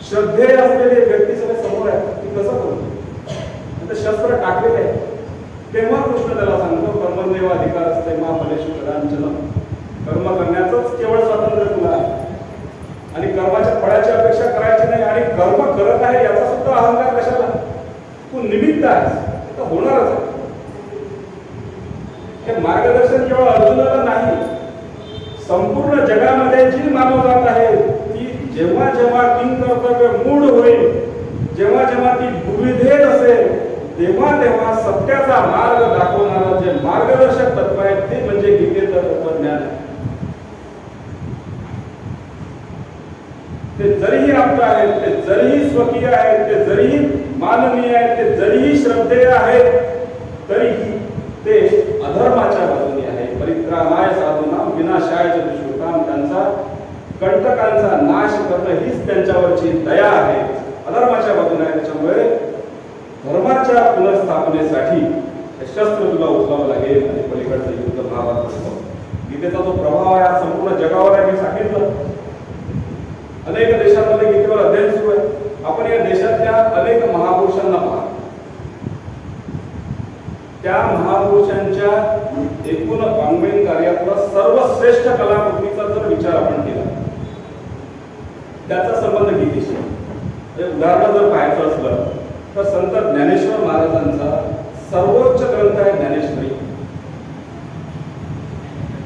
श्रद्धेय असलेले व्यक्ती सगळे समोर आहेत. ती कसं करतो? ते शस्त्र टाकलेले आहे. तेव्हा कृष्ण त्याला सांगतो, कर्मदेव अधिकार असते मा फलेषु कदाचन. कर्म करण्याचंच केवळ स्वातंत्र्य तुला आहे आणि कर्माच्या फळाची अपेक्षा करायची नाही. आणि कर्म करत आहे याचा सुद्धा अहंकार कशाला? तू निमित्त आहेस, तर होणारच आहे. हे मार्गदर्शन केवळ अर्जुनाला नाही, संपूर्ण जगामध्ये जी मानवजात आहे ती जेव्हा जेव्हा किंग कर्तव्य मूढ होईल, जेव्हा जेव्हा ती दुर्विधेय असेल, तेव्हा तेव्हा सत्याचा मार्ग दाखवणारं जे मार्गदर्शक तत्व आहे ते म्हणजे गीतेचं तत्वज्ञान आहे. ते जरीही आपलं आहेत, ते जरीही स्वकीय आहेत, ते जरीही माननीय आहेत, ते जरीही श्रद्धेय आहेत, तरीही ते अधर्माच्या बाजूने आहे. परित्राणाय साधूनां विनाशाय च दुष्कृतां. त्यांचा कंटकांचा नाश करणं हीच त्यांच्यावरची दया आहे, अधर्माच्या बाजूने आहे. त्याच्यामुळे धर्माच्या पुनर्स्थापनेसाठी हे शस्त्र तुला उचलावं लागेल आणि पलीकडचं युद्ध भावात बसतो. गीतेचा जो प्रभाव आहे संपूर्ण जगावर आहे, मी सांगितलं. अनेक देशांमध्ये गीतेवर अध्ययन सुरू आहे. आपण या देशातल्या अनेक महापुरुषांना पहा, त्या महापुरुषांच्या एकूण वाङ्मयीन कार्यातला सर्वश्रेष्ठ कलाकृतीचा जर विचार आपण केला, त्याचा संबंध गीतेशी. उदाहरण जर पाहायचं असलं तर संत ज्ञानेश्वर महाराजांचा सर्वोच्च ग्रंथ आहे ज्ञानेश्वरी.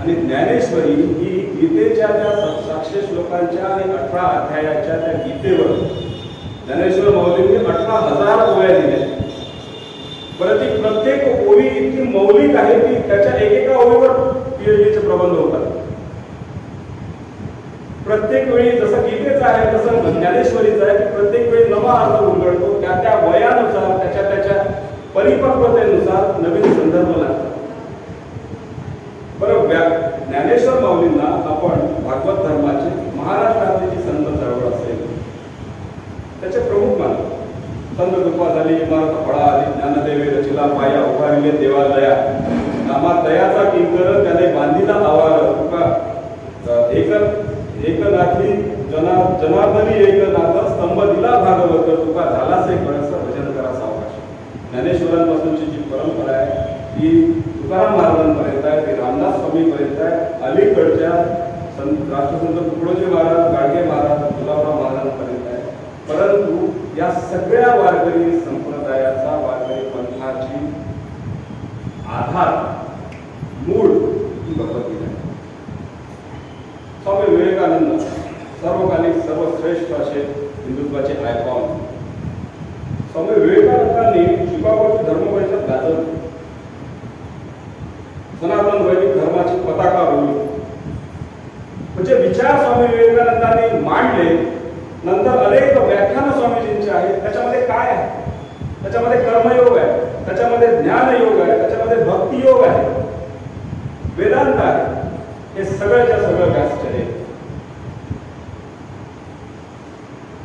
आणि ज्ञानेश्वरी ही गीतेच्या त्या 700 श्लोकांच्या आणि 18 अध्यायाच्या त्या गीतेवर ज्ञानेश्वर मौलींनी 18,000 ओव्या दिल्या. बरं, ती प्रत्येक ओवी इतकी मौलिक आहे की त्याच्या एकेका ओवीवर पीएचडीचे प्रबंध होतात. प्रत्येक वेळी जसं गीतेचं आहे तसं ज्ञानेश्वरीचं आहे की प्रत्येक वेळी नवा अर्थ उलगडतो. त्या वयानुसार, त्याच्या परिपक्वतेनुसार नवीन संदर्भ लागतात. बरं, ज्ञानेश्वर माऊलींना आपण भागवत धर्माचे महाराष्ट्रातली जी संत चळवळ असेल त्याचे प्रमुख मानतो. संत कृपा झाली, इमारत फळा आली, ज्ञानदेवे रचिला पाया, उभारिले देवालया, नामा दयाचा किंकर त्याने बांधिला आवार. तुका एकनाथी जनार्दनी एकनाथ स्तंभ दिला भागवत, तुका झालासे कळस भजन करा सावकाश. ज्ञानेश्वरांपासूनची जी परंपरा आहे ती तुकाराम महाराजांपर्यंत आहे, ती रामदास स्वामीपर्यंत आहे, अलीकडच्या राष्ट्रसंत तुकडोजी महाराज, गाडगे महाराज, गुलाबराव महाराजांपर्यंत आहे. परंतु या सगळ्या वारकरी संप्रदायाचा, वारकरी पंथाची आधार, मूळ ही भगवद्गीता आहे. स्वामी विवेकानंद सर्वकालिक सर्वश्रेष्ठ असे हिंदुत्वाचे आयकॉन. स्वामी विवेकानंदांनी शिकागोची धर्म परिषद गाजवली, सनातन वैदिक धर्माची पताका रोवली. म्हणजे विचार स्वामी विवेकानंदांनी मांडले. नंतर अनेक व्याख्यान स्वामीजींचे आहेत. त्याच्यामध्ये काय आहे? त्याच्यामध्ये कर्मयोग आहे, त्याच्यामध्ये ज्ञानयोग आहे, त्याच्यामध्ये भक्तियोग आहे, वेदांत आहे. हे सगळ्याच्या सगळं व्यासचर्य.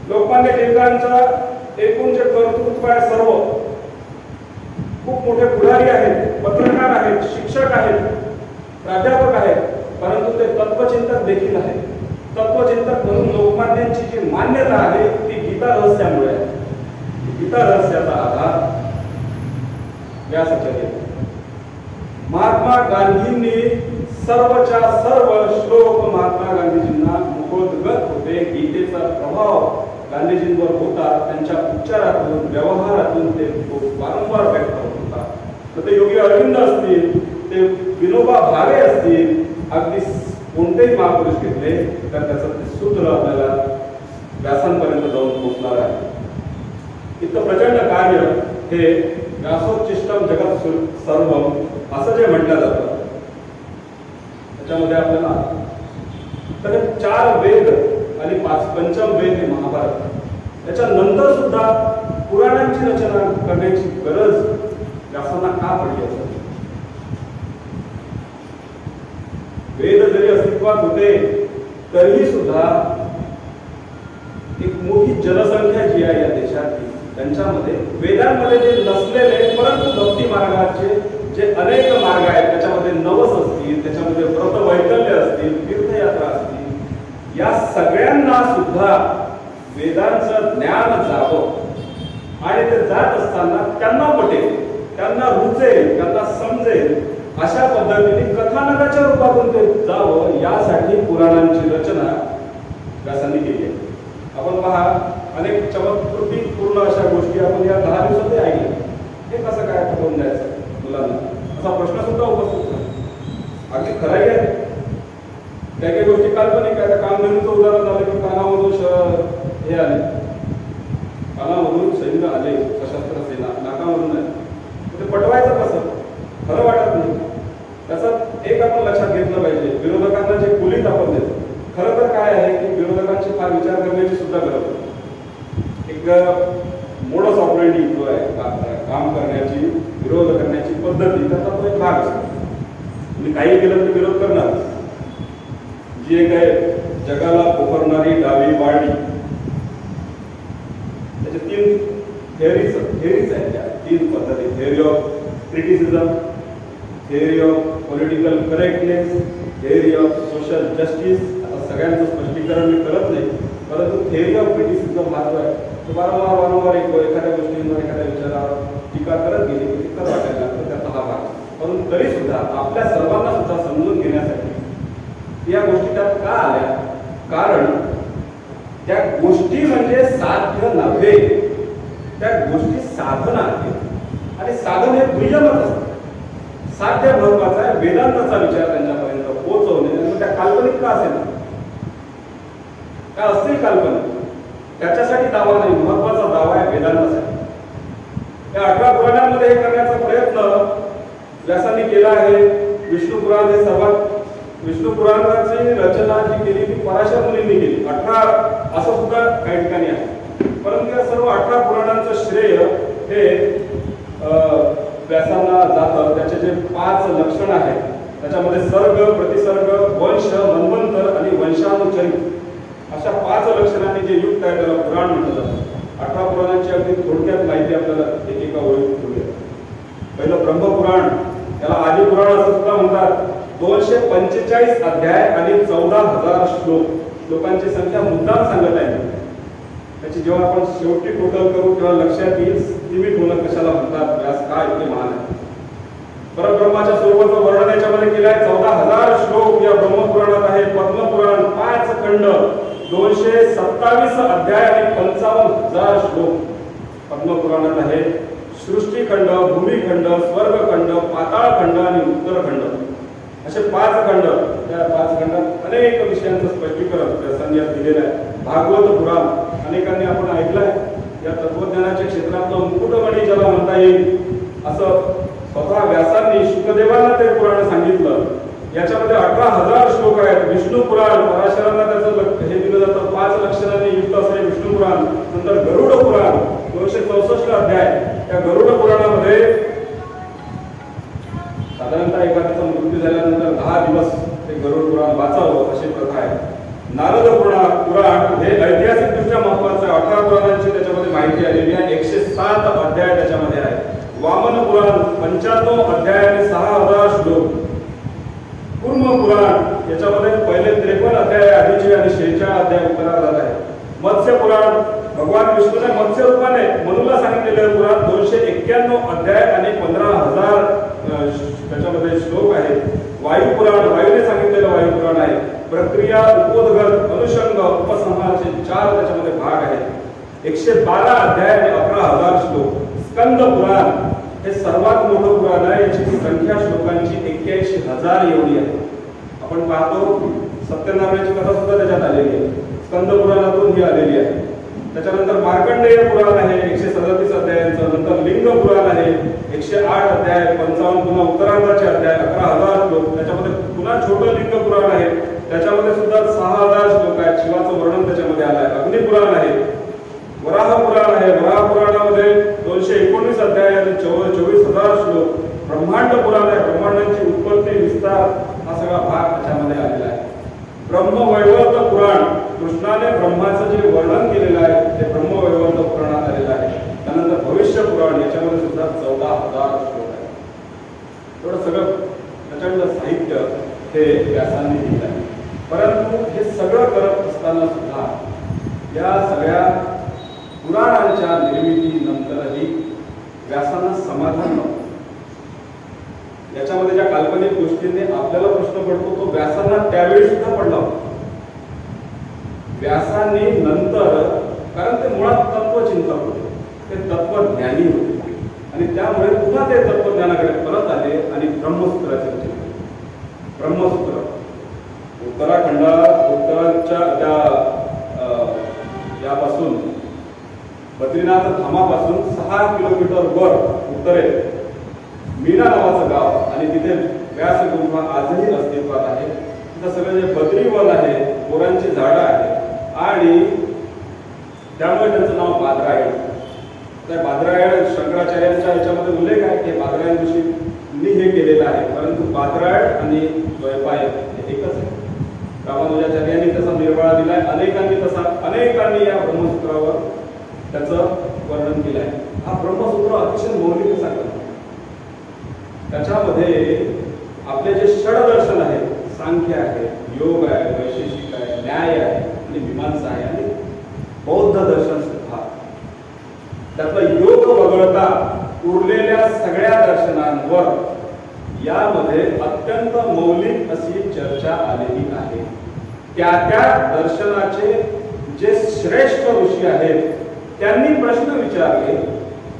लोकमान्य टिळकांचा एकूण जे कर्तृत्व आहे सर्व, खूप मोठे पुढारी आहेत, पत्रकार आहेत, शिक्षक आहेत, प्राध्यापक आहेत, परंतु ते तत्वचिंतक देखील आहे. तत्वचिंतक म्हणून लोकमान्यांची जी मान्यता आहे ती गीता रहस्यामुळे आहे. गीता रहस्याचा आधार व्यासाचार्य. महात्मा गांधींनी सर्वच्या सर्व श्लोक महात्मा गांधीजींना मुखोद्गत होते. गीतेचा प्रभाव गांधीजींवर होता. त्यांच्या उच्चारातून व्यवहारातून ते वारंवार व्यक्त होत होता. तर ते योगी अरविंद असतील, ते विनोबा भावे असतील, अगदी कोणतेही महापुरुष घेतले तर त्याचं ते सूत्र आपल्याला व्यासांपर्यंत जाऊन पोहोचणार आहे. इतकं प्रचंड कार्य हे व्यासोच्चिष्टम जगत सर्वम असं जे म्हटलं जातं त्याच्यामध्ये आपल्याला तर 4 वेद आणि 5 पंचम वेद हे महाभारत. त्याच्यानंतर सुद्धा पुराणांची रचना करण्याची गरज व्यासांना का पडली असेल? वेद जरी अस्तित्वात होते तरीही सुद्धा एक मोठी जनसंख्या जी आहे या देशातली त्यांच्यामध्ये वेदांमध्ये जे नसलेले परंतु भक्ती मार्गाचे जे अनेक मार्ग आहेत त्याच्यामध्ये नवस असतील, त्याच्यामध्ये व्रत वैकल्य असतील, तीर्थयात्रा असतील, या सगळ्यांना सुद्धा वेदांचं ज्ञान जावं आणि ते जात असताना त्यांना पटेल, त्यांना रुचेल, त्यांना समजेल अशा पद्धतीने कथानकाच्या रूपातून ते जावं यासाठी पुराणांची रचना व्यासांनी केली आहे. आपण पहा अनेक चमत्कृतीपूर्ण अशा गोष्टी आपण या 10 दिवसात ऐकल्या. हे कसं काय पटवून द्यायचं मुलांना असा प्रश्न सुद्धा उपस्थित झाला. अगदी खरं आहे. काही काही गोष्टी काल्पनिक आहे. कामधेनूचं उदाहरण झालं की कानामधून हे आले, कानामधून सैन्य आले, सशस्त्र सेना, नाकामधून आहे. ते पटवायचं कसं? खरं वाटत नाही. त्याचं एक आपण लक्षात घेतलं पाहिजे. विरोधकांना जे कुलीत आपण देतो खरं तर काय आहे की विरोधकांची फार विचार करण्याची सुद्धा गरज नाही. एक मोडस ऑपरेंडी जो आहे काम करण्याची, विरोध करण्याची पद्धती त्याचा तो एक भाग असतो. तुम्ही काही केलं तर विरोध करणार. जी एक आहे जगाला पोखरणारी डावी बाळी, त्याचे 3 थेअरीज आहेत. त्या 3 पद्धती: theory of criticism, theory of political correctness, theory of social justice. आता सगळ्यांचं स्पष्टीकरण मी करत नाही, परंतु थेअरी ऑफ क्रिटिसिझम हा जो आहे तो वारंवार एखाद्या गोष्टींवर, एखाद्या विचारावर टीका करत गेली की खरं वाटायला लागतं. त्याचा हा भाग. परंतु तरी सुद्धा आपल्या सर्वांना सुद्धा समजून घेण्यासाठी या गोष्टी त्यात का आल्या? कारण त्या गोष्टी म्हणजे साध्य नव्हे, त्या गोष्टी साधन आहेत आणि साधन हे दुय्यमच असतं. साध्य महत्वाचा आहे. वेदांताचा विचार त्यांच्यापर्यंत पोहोचवणे. त्या काल्पनिक का असेल? काय असतील काल्पनिक? त्याच्यासाठी दावा नाही. महत्वाचा दावा आहे वेदांतासाठी. या 18 पुराणांमध्ये हे करण्याचा प्रयत्न व्यासांनी केला आहे. विष्णू पुराण हे सर्वात, विष्णू पुराणाची रचना जी केली ती पराशर मुनींनी केली. 18 असं सुद्धा काही ठिकाणी आहे. परंतु या सर्व 18 पुराणांचं श्रेय हे व्यासांना जातं. त्याचे जे 5 लक्षण आहेत त्याच्यामध्ये सर्ग, प्रतिसर्ग, वंश, मन्वंतर आणि वंशानुचरित अशा 5 लक्षणांनी जे युक्त आहे त्याला पुराण म्हटलं जातं. 18 पुराणांची अगदी थोडक्यात माहिती आपल्याला एकेका ओळीत ठेवूया. पहिलं ब्रह्मपुराण, त्याला आदी पुराण असं सुद्धा म्हणतात. 245 अध्याय आणि 14,000 श्लोक. श्लोकांची संख्या मुद्दाम सांगत आहे. त्याची जेव्हा आपण शेवटी टोटल करू तेव्हा लक्षात येईल सीमित होणं कशाला म्हणतात, व्यास काय इतके महान आहे. परब्रह्माच्या स्वरूपाचं वर्णन याच्यामध्ये केलं आहे. 14,000 श्लोक या ब्रह्मपुराणात आहे. पद्मपुराण 5 खंड, 227 अध्याय आणि 55,000 श्लोक पद्मपुराणात आहे. सृष्टीखंड, भूमिखंड, स्वर्गखंड, पाताळखंड आणि उत्तरखंड असे 5 खंड. त्या 5 खंडात अनेक विषयांचं स्पष्टीकरण व्यासांनी दिलेलं आहे. भागवत पुराण अनेकांनी आपण ऐकलंय. या तत्वज्ञानाच्या क्षेत्रातलं मुकुटमणी ज्याला म्हणता येईल असं स्वतः व्यासांनी शुकदेवांना ते पुराण सांगितलं. याच्यामध्ये 18,000 श्लोक आहेत. विष्णू पुराण, पराशरांना त्याचं हे दिलं जातं. 5 लक्षणांनी युक्त असं विष्णू पुराण. नंतर गरुड पुराण 264 अध्याय. या गरुड पुराणामध्ये साधारणतः एखाद्याचा मृत्यू झाल्यानंतर 10 दिवस ते गरुड पुराण वाचावं अशी प्रथा आहे. नारद पुराण हे ऐतिहासिकदृष्ट्या महत्वाचं आहे. 18 पुराणांची त्याच्यामध्ये माहिती आलेली आहे. 107 अध्याय त्याच्यामध्ये आहे. वामन पुराण 95 अध्याय आणि 6,000 श्लोक. कूर्म पुराण याच्यामध्ये पहिले 53 अध्याय आधीचे आणि 46 अध्याय उत्तरार्धात आहे. मत्स्य पुराण भगवान विष्णूने मत्स्य रूपाने मनुला सांगितलेले पुराण 291 अध्याय आणि 15,000 त्याच्यामध्ये श्लोक आहेत. वायू पुराण वायूने सांगितलेलं वायू पुराण आहे. प्रक्रिया, उपोद्घत, अनुषंग, उपसंहाराचे 4 त्याच्यामध्ये भाग आहेत. 112 अध्याय आणि 11,000 श्लोक. स्कंद पुराण हे सर्वात मोठं पुराण आहे. याची संख्या श्लोकांची 81,000 एवढी आहे. आपण पाहतो सत्यनारायणाची कथा सुद्धा त्याच्यात आलेली आहे. स्कंद पुराणातून ही आलेली आहे. त्याच्यानंतर मार्कंडेय पुराण आहे 137 अध्यायांचं. नंतर लिंग पुराण आहे 108 अध्याय, 55 पुन्हा उत्तरार्धाचे अध्याय, 11,000 श्लोक. त्याच्यामध्ये पुन्हा छोटं लिंग पुराण आहे, त्याच्यामध्ये सुद्धा 6,000 श्लोक आहेत. शिवाचं वर्णन त्याच्यामध्ये आलं आहे. अग्निपुराण आहे, वराह पुराण आहे. वराह पुराणामध्ये 219 अध्याय आणि 24,000 श्लोक. ब्रह्मांड पुराण आहे, ब्रह्मांडाची उत्पत्ती, विस्तार हा सगळा भाग त्याच्यामध्ये आलेला आहे. ब्रह्मवैवर्त पुराण कृष्णाने ब्रह्माचं जे वर्णन केलेलं आहे ते ब्रह्मवैवर्त पुराणात आलेलं आहे. त्यानंतर भविष्य पुराण याच्यामध्ये सुद्धा 14,000 श्लोक आहेत. एवढं सगळं त्याच्यातलं साहित्य हे व्यासांनी दिलं आहे. परंतु हे सगळं करत असताना सुद्धा या सगळ्या पुराणांच्या निर्मितीनंतरही व्यासांना समाधान नव्हतं. याच्यामध्ये ज्या काल्पनिक गोष्टींनी आपल्याला प्रश्न पडतो तो व्यासांना त्यावेळी सुद्धा पडला होता. व्यासांनी नंतर, कारण ते मुळात तत्वचिंतक होते, ते तत्वज्ञानी होते आणि त्यामुळे पुन्हा ते तत्वज्ञानाकडे परत आले आणि ब्रह्मसूत्राचे रचना केली. ब्रह्मसूत्र उत्तराच्या त्या यापासून बद्रीनाथ धामापासून 6 किलोमीटर वर उत्तरेत मीना नावाचं गाव आणि तिथे व्यास गुंफा आजही अस्तित्वात आहे. तिथं सगळं जे बद्रीवन आहे, बोरांची झाडं आहेत आणि त्यामुळे त्यांचं नाव बादरायण. त्या बादरायण शंकराचार्यांच्या याच्यामध्ये उल्लेख आहे की बादरायणविषयी हे केलेलं आहे. परंतु बादरायण आणि द्वैपायन हे एकच आहे. रामानुजाचार्यांनी त्याचा निर्वाळा दिलाय. अनेकांनी या ब्रह्मसूत्रावर त्याचं वर्णन केलं आहे. हा ब्रह्मसूत्र अतिशय मौलिक सांगतो. त्याच्यामध्ये आपले जे षडदर्शन आहे, सांख्य आहे, योग आहे, वैशेषिक आहे, न्याय आहे आणि मीमांसा आहे आणि बौद्ध दर्शन सुद्धा. त्यातलं योग वगळता उरलेल्या सगळ्या दर्शनांवर यामध्ये अत्यंत मौलिक अशी चर्चा आलेली आहे. त्या दर्शनाचे जे श्रेष्ठ ऋषी आहेत त्यांनी प्रश्न विचारले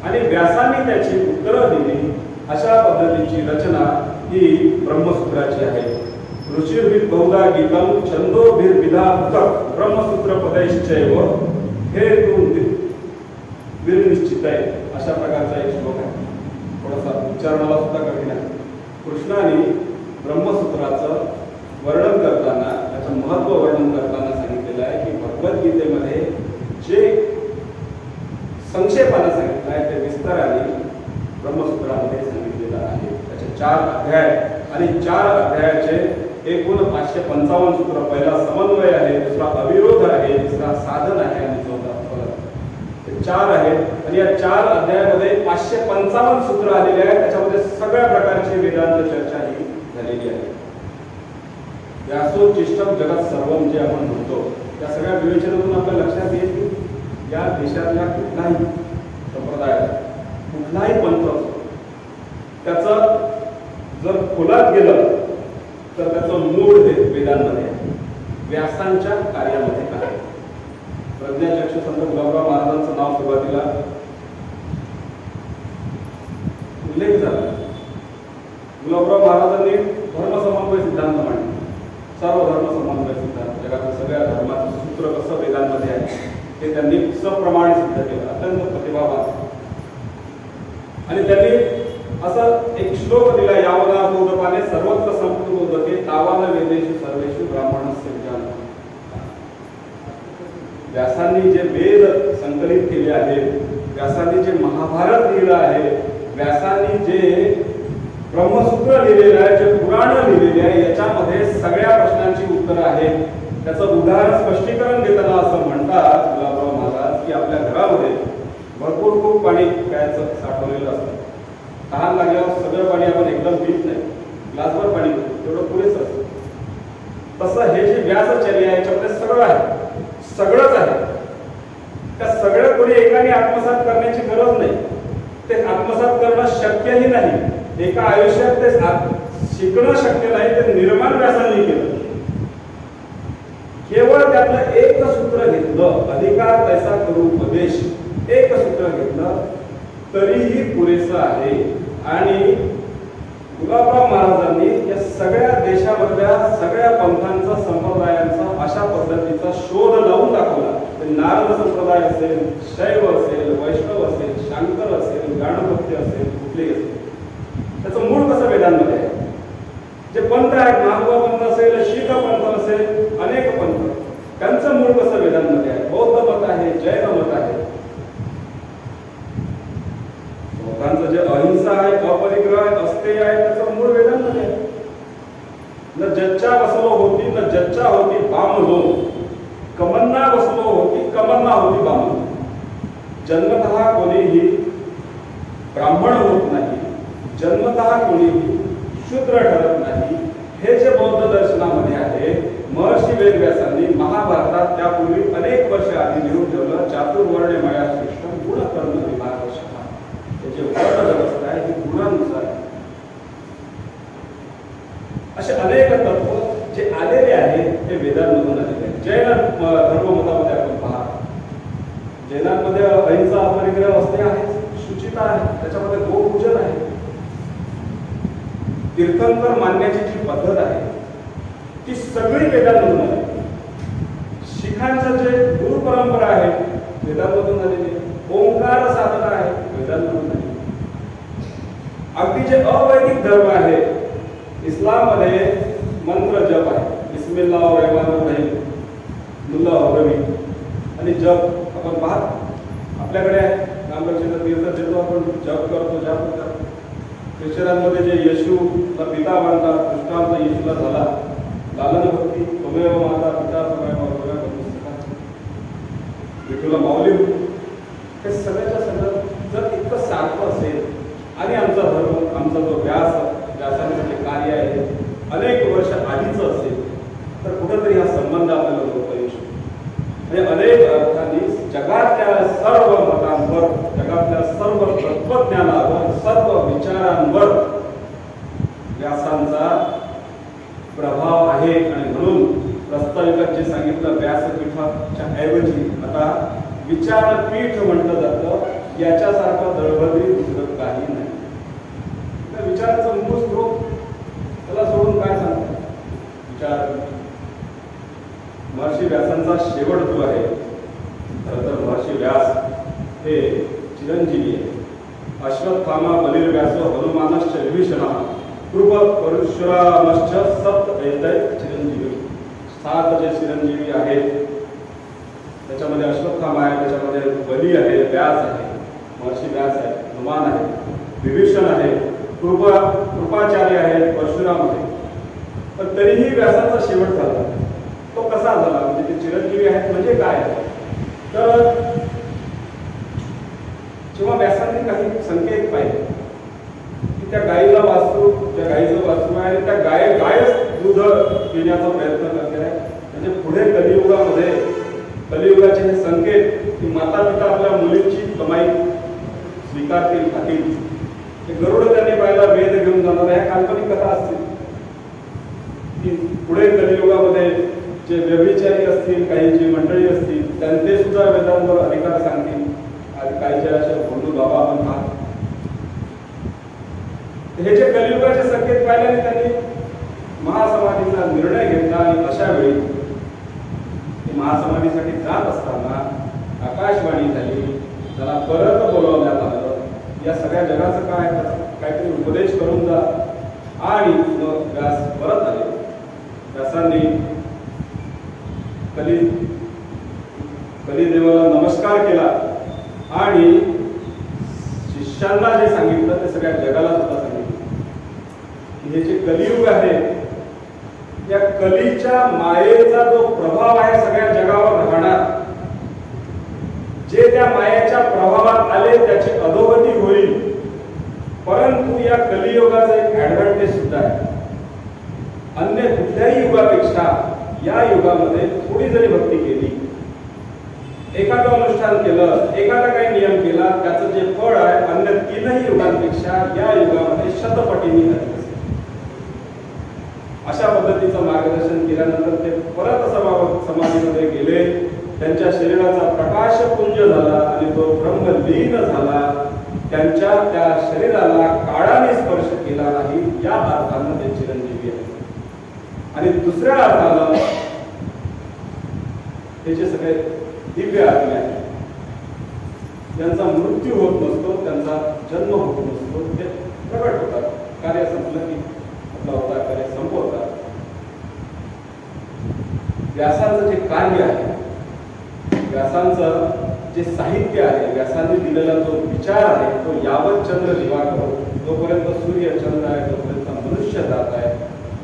आणि व्यासांनी त्याची उत्तरं दिली. अशा पद्धतीची रचना ही ब्रह्मसूत्राची आहे. ऋषिर्भिर बहुधा गीतम छंदोभिर्विधा उतक ब्रह्मसूत्र पदैश्चैव हे विनिश्चित आहे. अशा प्रकारचा एक श्लोक आहे. थोडासा उच्चारणाला सुद्धा कठीण आहे. कृष्णाने ब्रह्मसूत्राचं वर्णन करताना, त्याचं महत्व वर्णन करताना सांगितलेलं आहे की भगवद्गीतेमध्ये जे संक्षेपाने सांगितलं आहे ते विस्ताराने ब्रह्मसूत्रामध्ये सांगितलेलं आहे. त्याचे 4 अध्याय आणि 4 अध्यायाचे एकूण 555 सूत्र. पहिला समन्वय आहे, दुसरा अविरोध आहे, तिसरा साधन आहे आणि चौथा फल. हे 4 आहेत आणि या 4 अध्यायामध्ये 555 सूत्र आलेले आहेत. त्याच्यामध्ये सगळ्या प्रकारची वेदांत चर्चा ही झालेली आहे. व्यासोच्चिष्टम जगत सर्वम जे आपण म्हणतो त्या सगळ्या विवेचनातून आपल्या लक्षात येईल की या देशातल्या कुठलाही संप्रदायाचा कुठलाही पंथ असो त्याचं जर खोलात गेलं तर त्याचं मूळ हे वेदांमध्ये आहे, व्यासांच्या कार्यामध्ये आहे. प्रज्ञाचक्षु संत गुलाबराव महाराजांचं नाव सुरुवातीला उल्लेख झाला. गुलाबराव महाराजांनी धर्मसमन्वय सिद्धांत मांडला. सर्व धर्म समन्वय सिद्धांत, जगातील सगळ्या धर्माचं सूत्र कसं वेदांमध्ये आहे हे त्यांनी सप्रमाणे सिद्ध केलं. अत्यंत प्रतिभावान. आणि त्यांनी असं एक श्लोक दिला, यावना बोधपाने सर्वत्र संपूर्ण बोधके तावान वेदेषु सर्वेषु ब्राह्मणस्य विज्ञान. व्यासांनी जे वेद संकलित केले आहेत, व्यासांनी जे महाभारत लिहिलं आहे, व्यासांनी जे ब्रह्मसूत्र लिहिलेलं आहे, जे पुराण लिहिलेले आहे, याच्यामध्ये सगळ्या प्रश्नांची उत्तरं आहेत. त्याचं उदाहरण स्पष्टीकरण देताना असं म्हणतात गुलाबराव महाराज की आपल्या घरामध्ये भरपूर खूप पाणी प्यायचं साठवलेलं असतं. तहान लागल्यावर सगळं पाणी आपण एकदम पित नाही, ग्लासभर पाणी पितो, तेवढं पुरेसं असतं. तसं हे जे व्यासचर्या आहे याच्यामध्ये सगळं आहे, सगळंच आहे. त्या सगळं कोणी एकाने आत्मसात करण्याची गरज नाही. ते आत्मसात करणं शक्यही नाही. एका आयुष्यात ते शिकणं शक्य नाही. ते निर्माण व्यासांनी केलं. केवळ त्यातलं एक सूत्र घेतलं, अधिकार तैसा करू उपदेश, एक सूत्र घेतलं तरीही पुरेसं आहे. आणि गुलाबराव महाराजांनी या सगळ्या देशामधल्या सगळ्या पंथांचा, संप्रदायांचा अशा पद्धतीचा शोध लावून दाखवला. नारद संप्रदाय असेल, शैव असेल, वैष्णव असेल, शांकर असेल, गणपती असेल, कुठलेही असेल, त्याचं मूळ कसं वेदांमध्ये आहे. जे पंथ आहेत, महानुभाव पंथ असेल, शीख पंथ असेल, अनेक पंथ, त्यांचं मूळ कसं वेदांमध्ये आहे. बौद्ध मत आहे, जैन मत आहे. लोकांचं जे अहिंसा आहे, अपरिग्रह आहे, अस्तेय आहे, त्याचं मूळ वेदांमध्ये आहे. न जच्चा बसलो होती, न जच्चा होती बामलो, कमन्ना बसलो होती, कमन्ना होती बामलो. जन्मतः कोणीही ब्राह्मण होत नाही, जन्मतः कोणीही शूद्र ठरत नाही. हे जे बौद्ध दर्शनामध्ये आहे, महर्षी वेदव्यासांनी महाभारतात त्यापूर्वी अनेक वर्ष आधी लिहून ठेवलं. चातुर्वर्ण्य मया सृष्टम गुणकर्म विभागशः. त्याची वर्ण व्यवस्था आहे ही गुणानुसार. असे अनेक तत्व जे आलेले आहेत ते वेदांमधून आलेले आहेत. जैन धर्ममतामध्ये आपण पहा, जैनांमध्ये अहिंसा, अपरिग्रह असते आहे, शुचिता आहे, त्याच्यामध्ये गोपूजन आहे. तीर्थंकर मानण्याची जी पद्धत आहे ती सगळी वेदांमधून आली. शिखांचं जे गुरु परंपरा आहे वेदांमधून आलेली. ओंकार साधना आहे वेदांमधून आलेली. अगदी जे अवैदिक धर्म आहे, इस्लाममध्ये मंत्र जप आहे, बिस्मिल्लाह रहमान रहीम, मुल्ला रवी आणि जप आपण पाहत आपल्याकडे रामकृष्ण तीर्थ देतो, आपण जप करतो, जप करतो. ख्रिश्चनांमध्ये जे येशूला पिता मानतात, दृष्टांत येशूला झाला, लालन भक्ती, त्वमेव माता पिता त्वमेव विठूला माऊली. हे सगळ्याच्या सगळं जर इतकं सारखं असेल आणि आमचा धर्म, आमचा जो व्यासांचं जे कार्य आहे अनेक वर्ष आधीचं असेल तर कुठेतरी हा संबंध आपल्याला जोडता येऊ शकतो. म्हणजे अनेक अर्थांनी जगातल्या सर्व मतांवर, जगातल्या सर्व तत्वज्ञानावर, सर्व विचारांवर व्यासांचा प्रभाव आहे. आणि म्हणून प्रस्ताविकात जे सांगितलं व्यासपीठाच्या ऐवजी आता विचारपीठ म्हटलं जातं. याच्यासारखं दळभद्री दुसरं काही नाही. त्या विचाराचं मूळ स्त्रोत त्याला सोडून काय सांगतात. विचार महर्षी व्यासांचा शेवट जो आहे, खरं तर महर्षी व्यास हे चिरंजीवी आहे. अश्वत्थामा बलिर्व्यासो हनुमानश्च विभीषणः कृप परशुरामश्च सप्त एतै चिरंजीवी. 7 जे चिरंजीवी आहेत त्याच्यामध्ये अश्वत्थामा आहे, त्याच्यामध्ये बली आहे, व्यास आहे, महर्षी व्यास आहे, हनुमान आहे, विभीषण आहे, कृपाचार्य आहे, परशुराम आहे. पण तरीही व्यासाचा शेवट झाला. तो कसा झाला, म्हणजे ते चिरंजीवी आहेत म्हणजे काय. तर जेव्हा व्यासांनी काही संकेत पाहिले की त्या गाईला वासरू, त्या गाईचं वासरू आहे आणि त्या गायच दूध पिण्याचा प्रयत्न करते आहे. म्हणजे पुढे कलियुगामध्ये कलियुगाचे हे संकेत की माता पिता आपल्या मुलींची कमाई स्वीकारतील, खातील. ते गरुड त्यांनी पाहिला, वेद घेऊन जाणार आहे, काल्पनिक कथा असतील की पुढे कलियुगामध्ये जे व्यभिचारी असतील, काही जी मंडळी असतील त्यांचे सुद्धा वेदांवर अधिकार सांगतील. आणि काहीचे असे भोंडू बाबा आपण पाहतो. हे जे कलियुगाचे संकेत पाहिल्याने त्यांनी महासमाधीचा निर्णय घेतला. आणि अशा वेळी महासमाधीसाठी जात असताना आकाशवाणी झाली, त्याला परत बोलवण्यात आलं. या सगळ्या जगाचं काय, काहीतरी उपदेश करून जा. आणि मग व्यास परत आले. व्यासांनी कलिदेवाला नमस्कार केला आणि शिष्यांना जे सांगितलं ते सगळ्या जगाला सुद्धा सांगितलं. हे जे कलियुग आहे, या कलीच्या मायेचा जो प्रभाव आहे सगळ्या जगावर राहणार. जे त्या मायेच्या प्रभावात आले त्याची अधोगती होईल. परंतु या कलियुगाचा एक ऍडव्हान्टेज सुद्धा आहे. अन्य कुठल्याही युगापेक्षा या युगामध्ये थोडी जरी भक्ती केली, एखादं अनुष्ठान केलं, एखादा काही नियम केला, त्याचं जे फळ आहे अन्य तीनही युगांपेक्षा या युगामध्ये शतपटीने अधिक असेल. अशा पद्धतीचं मार्गदर्शन केल्यानंतर ते परत समाधीमध्ये गेले. त्यांच्या शरीराचा प्रकाशपुंज झाला आणि तो ब्रह्मलीन झाला. त्यांच्या त्या शरीराला काळाने स्पर्श केला नाही, या अर्थानं ते चिरंजीवी आहे. आणि दुसऱ्या अर्थानं हे जे सगळे दिव्य आत्मे आहेत, ज्यांचा मृत्यू होत नसतो, त्यांचा जन्म होत नसतो, ते प्रकट होतात. कार्य संपलं की आपला होता कार्य संपवतात. व्यासांचं जे कार्य आहे, व्यासांचं जे साहित्य आहे, व्यासांनी दिलेला जो विचार आहे, तो यावत चंद्र दिवाकर, जोपर्यंत सूर्य चंद्र आहे, तोपर्यंत मनुष्य जात आहे,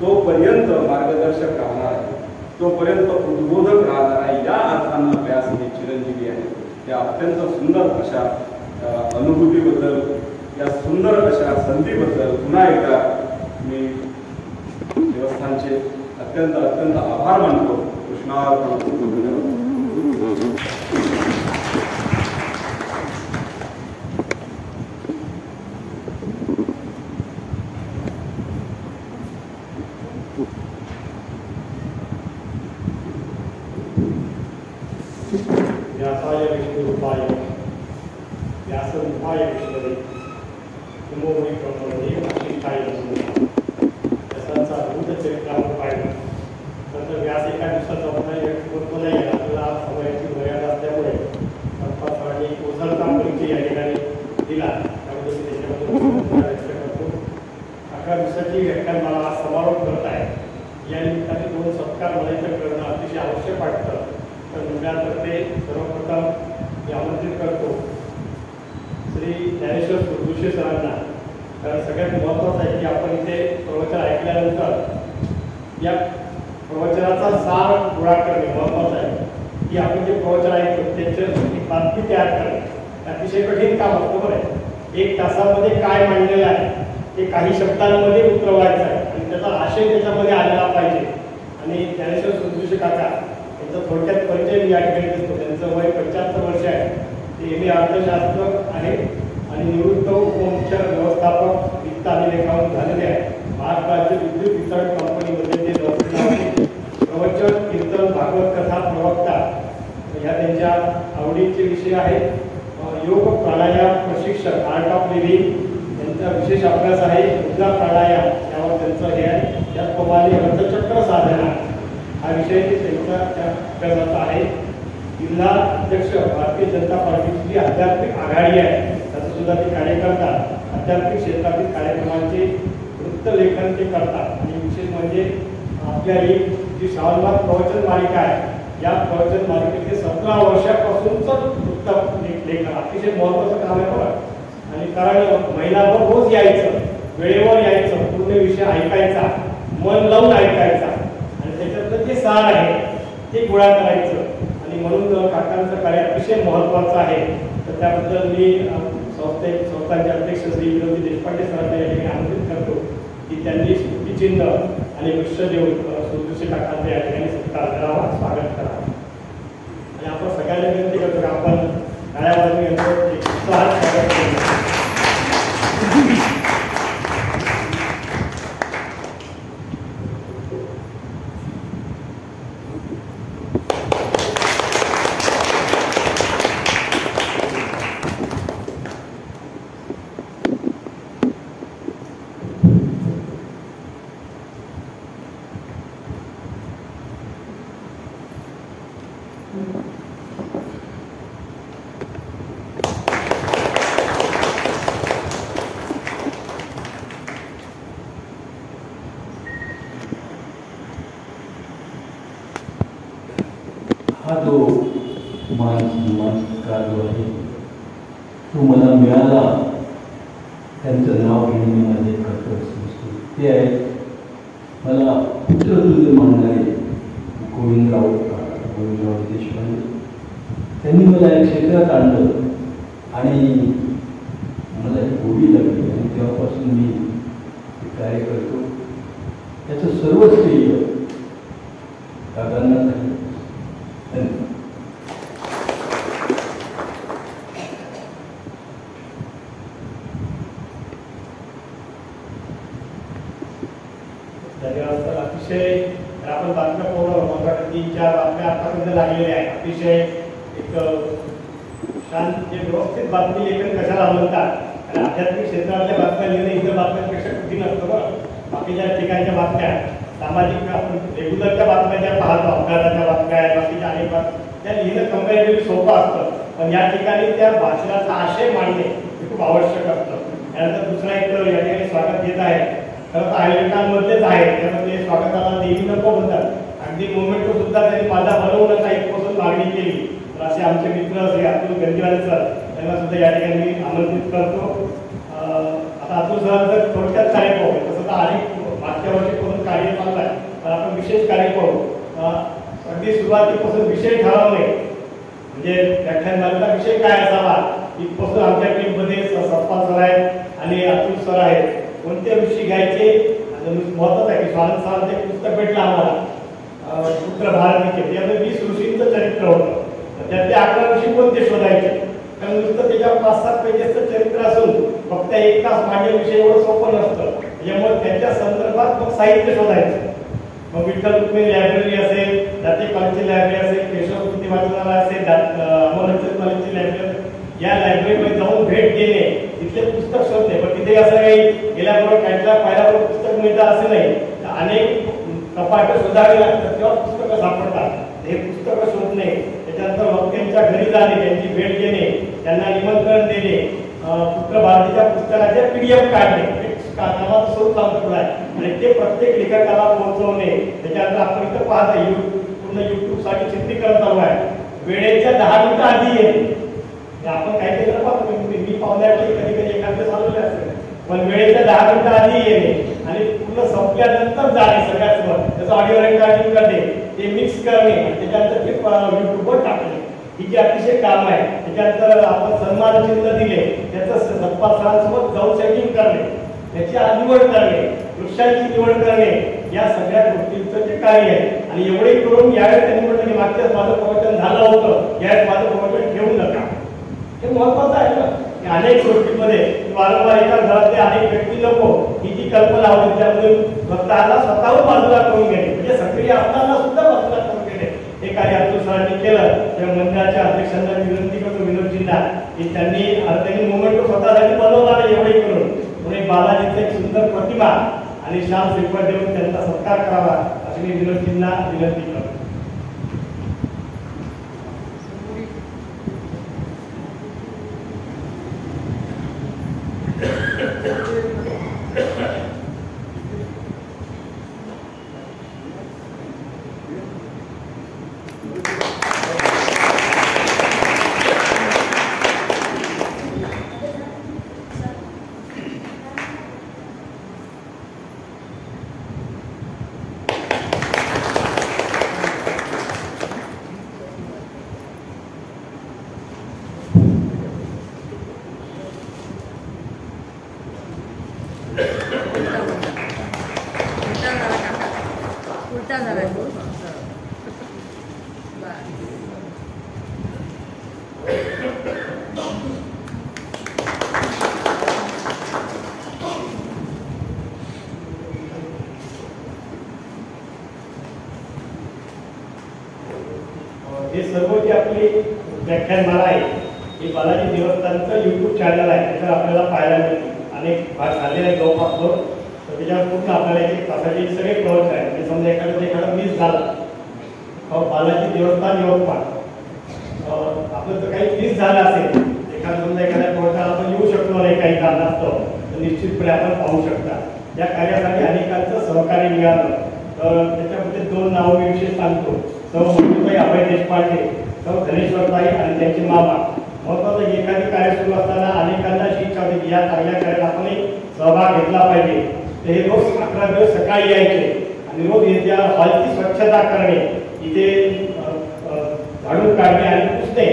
तोपर्यंत मार्गदर्शक राहणार आहे, तोपर्यंत उद्बोधक राहणार आहे. या अर्थानं व्यास हे चिरंजीवी आहे. त्या अत्यंत सुंदर अशा अनुभूतीबद्दल, या सुंदर अशा संधीबद्दल पुन्हा एकदा मी देवस्थानचे अत्यंत अत्यंत आभार मानतो. कृष्णार्पण. व्यासाय विष्णुरूपाय व्यासरूपाय विष्णवे नमो वै ब्रह्मणे वशिष्ठाय नमो. व्यासांचा अद्भुत चरित्र आपण पाहिलं. नंतर व्यास एका दिवसाचा होता नाही, आपल्याला समयाची मर्यादा असल्यामुळे एक ओझरता परिचय या ठिकाणी दिला. त्यामुळे मी त्याच्याबद्दल व्यक्त करतो. 11 दिवसाची व्याख्यान मला आज समारोप करत आहे. या निमित्ताने 2 सत्कार मला इथं करणं अतिशय आवश्यक वाटतं. तर मंडळातर्फे सर्वप्रथम मी आमंत्रित करतो श्री ज्ञानेश्वर सुरदुशे सरांना. कारण सगळ्यात महत्त्वाचं आहे की आपण इथे प्रवचन ऐकल्यानंतर या प्रवचनाचा सार गोळा करणे महत्त्वाचं आहे. की आपण जे प्रवचन ऐकतो त्याचं एक बातमी तयार करणे अतिशय कठीण काम असतं. बरं आहे, 1 तासामध्ये काय मांडलेलं आहे ते काही शब्दांमध्ये उतरवायचं आहे आणि त्याचा आशय त्याच्यामध्ये आलेला पाहिजे. आणि ज्ञानेश्वर सुरदुशे काका त्यांचा थोडक्यात परिचय मी या ठिकाणी देतो. त्यांचं वय 75 वर्ष आहे. ते MA अर्थशास्त्र आहे आणि निवृत्त उपमुख्य व्यवस्थापक वित्त आणि लेखावर झालेले आहे. महाराष्ट्र राज्य विद्युत वितरण कंपनीमध्ये ते नोकरीला प्रवचन, कीर्तन, भागवत कथा, प्रवक्ता ह्या त्यांच्या आवडीचे विषय आहेत. योग प्राणायाम प्रशिक्षक, आर्ट ऑफ लिव्हिंग त्यांचा विशेष अभ्यास आहे. मुद्रा प्राणायाम यावर त्यांचं हे आहे. त्याचप्रमाणे रथचक्र साधना हा विषय त्यांचा त्या अभ्यासाचा आहे. जिल्हा अध्यक्ष भारतीय जनता पार्टीची जी आध्यात्मिक आघाडी आहे त्याचं सुद्धा ते कार्य करतात. आध्यात्मिक क्षेत्रातील कार्यक्रमांचे वृत्तलेखन ते करतात. आणि विशेष म्हणजे आपल्या ही जी श्रावणबाग प्रवचन मालिका आहे, या प्रवचन मालिकेचे 17 वर्षापासूनच वृत्त लेखन अतिशय महत्त्वाचं काम आहे. बघा, आणि कारण महिनाभर रोज यायचं, वेळेवर यायचं, पूर्ण विषय ऐकायचा, मन लावून ऐकायचा आणि त्याच्यातलं जे सार आहे ते गोळा करायचं. आणि म्हणून काकांचं कार्य अतिशय महत्त्वाचं आहे. तर त्याबद्दल मी संस्थांचे अध्यक्ष श्री विनोदी देशपांडे सरांना या ठिकाणी आमंत्रित करतो की त्यांनी स्मृतिचिन्ह आणि वृक्ष देऊन सुरदुशे काकांचा या ठिकाणी सत्कार करावा, स्वागत करावं. आणि आपण सगळ्यांना विनंती करतो की आपण टाळ्या वाजवून यांचं एक उत्साहात स्वागत करू. हा जो मानसकार जो आहे तो मला मिळाला. त्यांचं नाव घेणे माझे कर्तव्य समजतो. ते आहे मला पुत्रतुल्य मानणारे गोविंदराव देशपांडे. त्यांनी मला एक क्षेत्रात आणलं आणि मला एक गोडी लागली आणि तेव्हापासून मी कार्य करतो. त्याचं सर्व श्रेय दादांना झालं. धन्यवाद. धन्यवाद सर. अतिशय आपण बातम्या पूर्ण 3-4 बातम्या आतापर्यंत लागलेल्या आहेत. अतिशय एक शांत व्यवस्थित बातमी लेखन कशाला म्हणतात. आणि आध्यात्मिक क्षेत्रातल्या बातम्या लिहिणं इतर बातम्यांपेक्षा कठीण असतं बरं. बाकीच्या ठिकाणच्या बातम्या सामाजिक आपण रेग्युलरच्या बातम्या ज्या पाहतो, अपघाताच्या बातम्या बाकीच्या अनेक बातम्या त्या लिहिणं कंपॅरेटिव्हली सोपं असतं. पण या ठिकाणी त्या भाषणाचा आशय मांडणे हे खूप आवश्यक असतं. त्यानंतर दुसरा एक या ठिकाणी स्वागत घेत आहे. खरं तर आयोजकांमधलेच आहे, त्यामध्ये स्वागताला देवी नको म्हणतात. अगदी मोमेंटो सुद्धा त्यांनी माझा बनवण्याचा इथपासून मागणी केली. तर असे आमचे मित्र श्री अतुल गंजीवाले सर त्यांना सुद्धा या ठिकाणी मी आमंत्रित करतो. आता अतुल सरांचं थोडक्यात कार्य पाहू. तसं तर अनेक मागच्या वर्षीपासून कार्य चाललं आहे, पण आपण विशेष कार्य पाहू. अगदी सुरुवातीपासून विषय ठरवणे म्हणजे व्याख्यानमालेचा विषय काय असावा इथपासून आमच्या टीममध्ये सत्पाल सर आहेत आणि अतुल सर आहेत. कोणते विषय घ्यायचे महत्वाचं आहे की स्वानंद सरांचं एक पुस्तक भेटलं आम्हाला पुत्र भारतीचे. त्यामध्ये 20 ऋषींचं चरित्र होतं. त्यातले 11 ऋषी कोणते शोधायचे. कारण नुसतं त्याच्यावर 5-7 पेजेसचं चरित्र असून फक्त 1 तास मांडे विषय एवढं सोपं नसतं. त्याच्यामुळे त्याच्या संदर्भात मग साहित्य शोधायचं. मग विठ्ठल रुक्मिणी लायब्ररी असेल, दाते कॉलेजची लायब्ररी असेल, केशव स्मृती वाचनालय असेल, अमोलचंद कॉलेजची लायब्ररी, या लायब्ररीमध्ये जाऊन भेट देणे, तिथले पुस्तक शोधणे. पण तिथे असं काही गेल्याबरोबर कॅटलॉग पाहिल्याबरोबर पुस्तक मिळतं असं नाही. अनेक कपाटं शोधावी लागतात तेव्हा पुस्तकं सापडतात. हे पुस्तकं शोधणे, त्याच्यानंतर वक्त्यांच्या घरी जाणे, त्यांची भेट घेणे, त्यांना निमंत्रण देणे, पुत्र भारतीच्या पुस्तकाचे PDF काढणे, नावाचं स्वरूप सांगतो आहे आणि ते प्रत्येक लेखकाला पोहोचवणे. त्याच्यानंतर आपण इथं पाहता पूर्ण युट्यूबसाठी चित्रीकरण चालू आहे. वेळेच्या 10 मिनिटं आधी येणे. आपण काय केलं पाहतो मी पाहुण्यासाठी कधी कधी एखादं चालवले असेल, पण वेळेच्या 10 मिनिटं आधी येणे आणि पूर्ण संपल्यानंतर जाणे सगळ्यात वर त्याचं ऑडिओ रेकॉर्डिंग करणे, ते मिक्स करणे आणि त्याच्यानंतर ते युट्यूबवर टाकणे. ही जी अतिशय काम आहे. त्याच्यानंतर आपण सन्मान चिन्ह दिले त्याचं सत्पाल सरांसोबत जाऊन सेटिंग करणे, त्याची निवड करणे, वृक्षांची निवड करणे, या सगळ्या गोष्टींचं जे कार्य आहे. आणि एवढे करून यावेळेस त्यांनी म्हटलं की मागच्याच माझं प्रवचन झालं होतं, यावेळेस माझं प्रवचन घेऊ नका. हे महत्वाचं आहे ना. अनेक गोष्टींमध्ये वारंवार एका घरातले अनेक व्यक्ती नको ही जी कल्पना होती त्यामध्ये स्वतःला स्वतःहून बाजूला करून घेणे, म्हणजे सक्रिय असताना सुद्धा बाजूला करून घेणे, हे कार्य अतुल सरांनी केलं. तेव्हा मंडळाच्या अध्यक्षांना विनंती करतो विनोदजींना की त्यांनी मोमेंटो स्वतःसाठी बनवला नाही एवढे करून म्हणून बालाजीचं एक सुंदर प्रतिमा आणि श्याम श्रीफळ देऊन त्यांचा सत्कार करावा अशी मी विनोदजींना विनंती करतो. हे सर्व जी आपली व्याख्यानमाला आहे ही बालाजी देवस्थानचं YouTube चॅनल आहे. त्याच्यावर आपल्याला पाहायला मिळते. अनेक भाग झालेले आहेत जवळपास दोन. तर त्याच्यावर पूर्ण आपल्याला एक तासाचे सगळे प्रवचन आहेत. म्हणजे समजा एखादा मिस झाला बालाजी देवस्थान यवतमाळ आपलं जर काही मिस झालं असेल समजा एखाद्या प्रवचनाला आपण येऊ शकलो नाही काही कारणास्तव तर निश्चितपणे आपण पाहू शकता. या कार्यासाठी अनेकांचं सहकार्य मिळालं. तर त्याच्यामध्ये 2 नावं मी विशेष सांगतो. सौ मंजूताई अभय देशपांडे, सौ धनेश्वरताई आणि त्यांचे मामा. महत्वाचं एखादी कार्य सुरू असताना अनेकांना अशी इच्छा होती की या चांगल्या कार्यात आपण सहभाग घेतला पाहिजे. तर हे रोज 11 दिवस सकाळी यायचे आणि रोज येत्या हॉलची स्वच्छता करणे, इथे झाडून काढणे आणि पुसणे